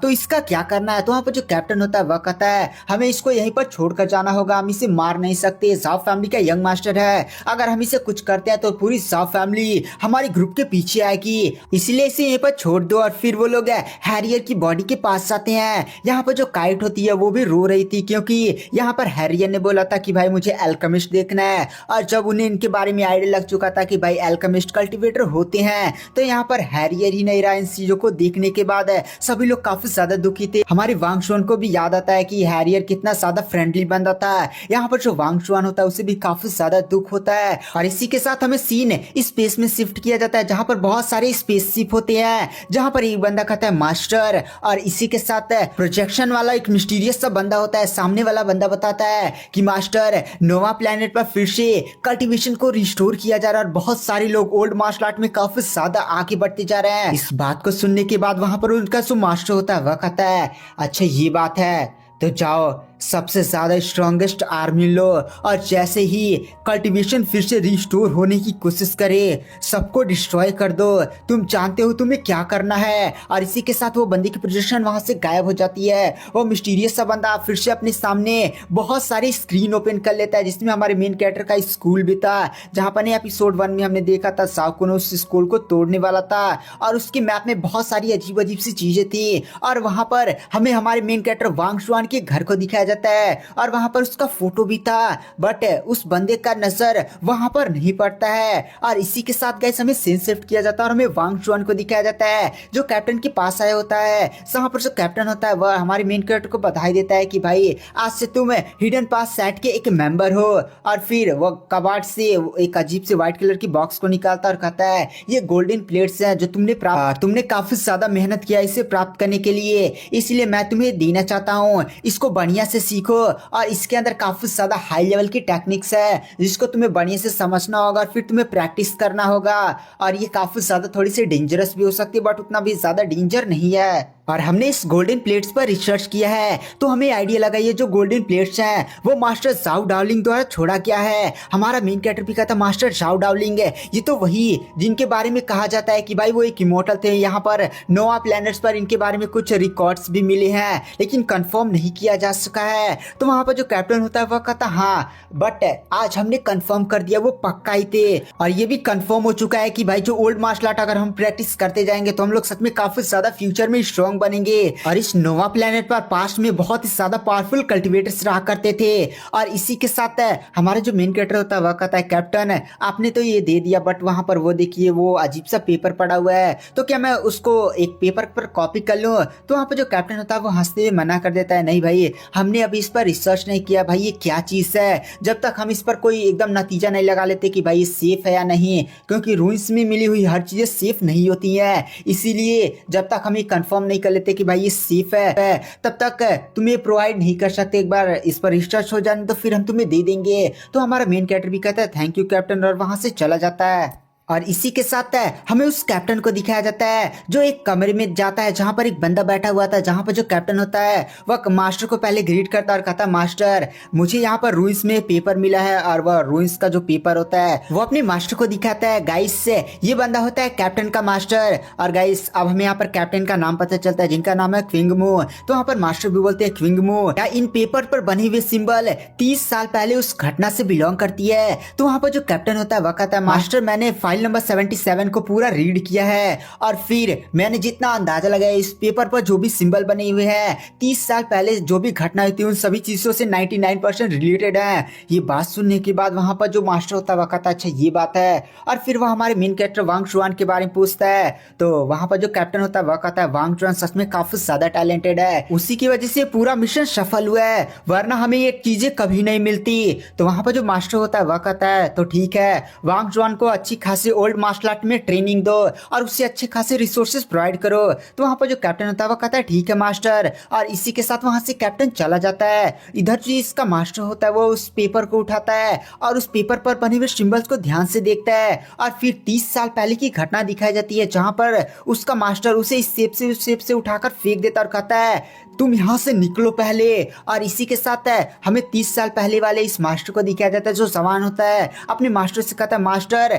तो इसका क्या करना है। तो वहां पर जो कैप्टन होता है वह कहता है हमें इसको यहीं पर छोड़कर जाना होगा, हम इसे मार नहीं सकते, साउथ फैमिली का यंग मास्टर है, अगर हम इसे कुछ करते हैं तो पूरी साउथ फैमिली हमारी ग्रुप के पीछे आएगी, इसलिए इसे यहीं पर छोड़ दो। और फिर वो लोग हैरियर की बॉडी के पास जाते हैं। यहाँ पर जो काइट होती है वो भी रो रही थी क्योंकि यहाँ पर हैरियर ने बोला था कि भाई मुझे एल्केमिस्ट देखना है और जब उन्हें इनके बारे में आइडिया लग चुका था कि भाई एल्केमिस्ट कल्टीवेटर होते हैं तो यहाँ पर हैरियर ही नहीं रहा। इन चीजों को देखने के बाद सभी लोग काफी ज्यादा दुखी थे। हमारे वांग शुआन को भी याद आता है कि हैरियर कितना ज्यादा फ्रेंडली बंदा था। यहाँ पर जो वांग शुआन होता है उसे भी काफी ज्यादा दुख होता है। और इसी के साथ हमें सीन स्पेस में शिफ्ट किया जाता है जहाँ पर बहुत सारे स्पेसशिप होते हैं जहाँ पर एक बंदा कहता है मास्टर और इसी के साथ प्रोजेक्शन वाला एक मिस्टीरियस सा बंदा होता है। सामने वाला बंदा बताता है कि मास्टर नोवा प्लेनेट पर फिर से कल्टीवेशन को रिस्टोर किया जा रहा है और बहुत सारे लोग ओल्ड मार्शल आर्ट में काफी ज्यादा आगे बढ़ते जा रहे हैं। इस बात को सुनने के बाद वहां पर उनका जो मास्टर होता है वह कहता है अच्छा ये बात है तो जाओ सबसे ज्यादा स्ट्रॉन्गेस्ट आर्मी लो और जैसे ही कल्टीवेशन फिर से रिस्टोर होने की कोशिश करे सबको डिस्ट्रॉय कर दो, तुम जानते हो तुम्हें क्या करना है। और इसी के साथ वो बंदे की पोजीशन वहां से गायब हो जाती है। वो मिस्टीरियस सा बंदा फिर से अपने सामने बहुत सारे स्क्रीन ओपन कर लेता है जिसमें हमारे मेन कैरेक्टर का स्कूल भी था जहाँ पर एपिसोड 1 में हमने देखा था साकुनो उस स्कूल को तोड़ने वाला था और उसके मैप में बहुत सारी अजीब अजीब सी चीजें थी। और वहां पर हमें हमारे मेन कैरेक्टर वांग शुआन के घर को दिखाया जाता है और वहां पर उसका फोटो भी था बट उस बंदे का नजर वहां पर नहीं पड़ता है। और इसी के साथ गाइस हमें सीन शिफ्ट किया जाता है और हमें वांग शुआन को दिखाया जाता है जो कैप्टन के पास आया होता है। जहां पर जो कैप्टन होता है वह हमारे मेन कैरेक्टर को बधाई देता है कि भाई आज से तुम हिडन पास सेट के एक मेंबर हो। और फिर वो कबाड़ से एक अजीब से व्हाइट कलर की बॉक्स को निकालता और कहता है ये गोल्डन प्लेट्स हैं जो तुमने काफी ज्यादा मेहनत किया इसे प्राप्त करने के लिए, इसलिए मैं तुम्हें देना चाहता हूँ, इसको बढ़िया से सीखो। और इसके अंदर काफी ज्यादा हाई लेवल की टेक्निक्स है जिसको तुम्हें बढ़िया से समझना होगा और फिर तुम्हें प्रैक्टिस करना होगा। और ये काफी ज्यादा थोड़ी सी डेंजरस भी हो सकती है बट उतना भी ज्यादा डेंजर नहीं है। और हमने इस गोल्डन प्लेट्स पर रिसर्च किया है, तो हमें आइडिया लगा ये जो गोल्डन प्लेट्स हैं वो मास्टर झाओ डाओलिंग द्वारा छोड़ा गया है। हमारा मेन कैरेक्टर भी कहता मास्टर झाओ डाओलिंग है, ये तो वही जिनके बारे में कहा जाता है कि भाई वो एक इमोर्टल थे। यहाँ पर नोआ प्लैनेट्स पर इनके बारे में कुछ रिकॉर्ड्स भी मिले हैं लेकिन कंफर्म नहीं किया जा सका है। तो वहां पर जो कैप्टन होता है वह कहता हाँ, बट आज हमने कंफर्म कर दिया वो पक्का ही थे। और ये भी कंफर्म हो चुका है कि भाई जो ओल्ड मार्शल आर्ट अगर हम प्रैक्टिस करते जाएंगे तो हम लोग सच में काफी ज्यादा फ्यूचर में स्ट्रॉन्ग बनेंगे। और इस नोवा प्लेनेट पर पास्ट में बहुत ही ज्यादा पावरफुल कल्टिवेटर्स रहा करते थे। और इसी के साथ हमारा जो मेन कैरेक्टर होता है वह कहता है कैप्टन आपने तो ये दे दिया, बट वहां पर वो देखिए वो अजीब सा पेपर पड़ा हुआ है, तो क्या मैं उसको एक पेपर पर कॉपी कर लूं? तो वहां पर जो कैप्टन होता है वो हंसते हुए मना कर देता है नहीं भाई, हमने अभी इस पर रिसर्च नहीं किया भाई, ये क्या चीज है, जब तक हम इस पर कोई एकदम नतीजा नहीं लगा लेते कि भाई ये सेफ है या नहीं, क्योंकि रूइंस में मिली हुई हर चीजें सेफ नहीं होती है, इसीलिए जब तक हम ये कंफर्म नहीं कर लेते कि भाई ये सेफ है तब तक तुम्हें प्रोवाइड नहीं कर सकते। एक बार इस पर रिसर्च हो जाने तो फिर हम तुम्हें दे देंगे। तो हमारा मेन कैरेक्टर भी कहता है थैंक यू कैप्टन और वहां से चला जाता है। और इसी के साथ हमें उस कैप्टन को दिखाया जाता है जो एक कमरे में जाता है जहां पर एक बंदा बैठा हुआ था, जहां पर जो कैप्टन होता है वह मास्टर को पहले ग्रीट करता है और कहता है मास्टर मुझे यहाँ पर रूइंस में पेपर मिला है। और वह रूइंस का जो पेपर होता है वो अपने मास्टर को दिखाता है। गाइस से ये बंदा होता है कैप्टन का मास्टर। और गाइस अब हमें यहाँ पर कैप्टन का नाम पता चलता है जिनका नाम है क्विंगमू। तो वहाँ पर मास्टर भी बोलते हैं क्विंगमू या इन पेपर पर बने हुए सिंबल 30 साल पहले उस घटना से बिलोंग करती है। तो वहाँ पर जो कैप्टन होता है वह कहता है मास्टर मैंने फाइल नंबर 77 को पूरा रीड किया है और फिर मैंने जितना अंदाजा लगाया इस पेपर पर जो भी सिंबल बने हुए हैं 30 साल पहले जो भी घटना हुई थी उन सभी चीजों से 99% रिलेटेड है। ये बात सुनने के बाद वहां पर जो मास्टर होता है वह कहता है अच्छा ये बात है। और फिर वह हमारे मेन कैरेक्टर वांग चुआन के बारे में पूछता है। तो वहां पर जो कैप्टन होता है वह कहता है वांग चुआन सच में काफी ज्यादा टैलेंटेड है, उसी की वजह से पूरा मिशन सफल हुआ है, वरना हमें ये चीजें कभी नहीं मिलती। तो वहां पर जो मास्टर होता है वह कहता है तो ठीक है वांग चुआन को अच्छी खासी ओल्ड मार्शल आर्ट में ट्रेनिंग दो और उससे अच्छे खासे रिसोर्सेज प्रोवाइड करो। तो वहां पर जो कैप्टन होता है वो कहता है ठीक है मास्टर। और इसी के साथ वहां से कैप्टन चला जाता है। इधर जो इसका मास्टर होता है वो उस पेपर को उठाता है और उस पेपर पर बने हुए सिंबल्स को ध्यान से देखता है और फिर 30 साल पहले की घटना दिखाई जाती है जहां पर उसका मास्टर उसे इस सेप से उठाकर फेंक देता और कहता है तुम यहाँ से निकलो पहले। और इसी के साथ हमें 30 साल पहले वाले इस मास्टर को दिखाया जाता है जो जवान होता है अपने मास्टर से कहता है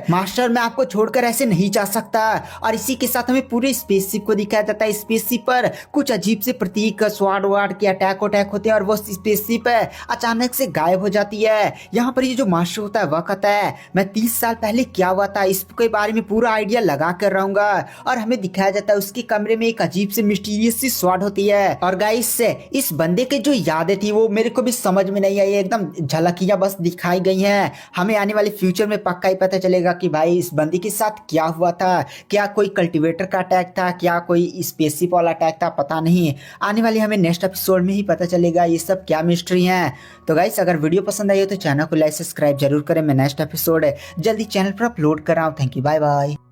मास्टर मैं आपको छोड़कर ऐसे नहीं जा सकता। और इसी के साथ हमें पूरे स्पेसशिप को दिखाया जाता है। स्पेसशिप पर कुछ अजीब से प्रतीक स्वाड वार्ड के अटैक होते हैं और वो स्पेसशिप अचानक से गायब हो जाती है। यहाँ पर ये जो मास्टर होता है वह कहता है मैं 30 साल पहले क्या हुआ था इसके बारे में पूरा आइडिया लगा कर रहूंगा। और हमें दिखाया जाता है उसके कमरे में एक अजीब से मिस्टीरियस सी स्वाड होती है। और गाइस इस बंदे के जो यादें थी वो मेरे को भी समझ में नहीं आई, एकदम झलकियां बस दिखाई गई हैं। हमें आने वाले फ्यूचर में पक्का ही पता चलेगा कि भाई इस बंदे के साथ क्या हुआ था, क्या कोई कल्टीवेटर का अटैक था, क्या कोई स्पेसशिप वाला अटैक था, पता नहीं। आने वाले हमें नेक्स्ट एपिसोड में ही पता चलेगा ये सब क्या मिस्ट्री है। तो गाइस अगर वीडियो पसंद आई हो तो चैनल को लाइक सब्सक्राइब जरूर करें। मैं नेक्स्ट एपिसोड जल्दी चैनल पर अपलोड कर रहा हूँ। Thank you, bye bye.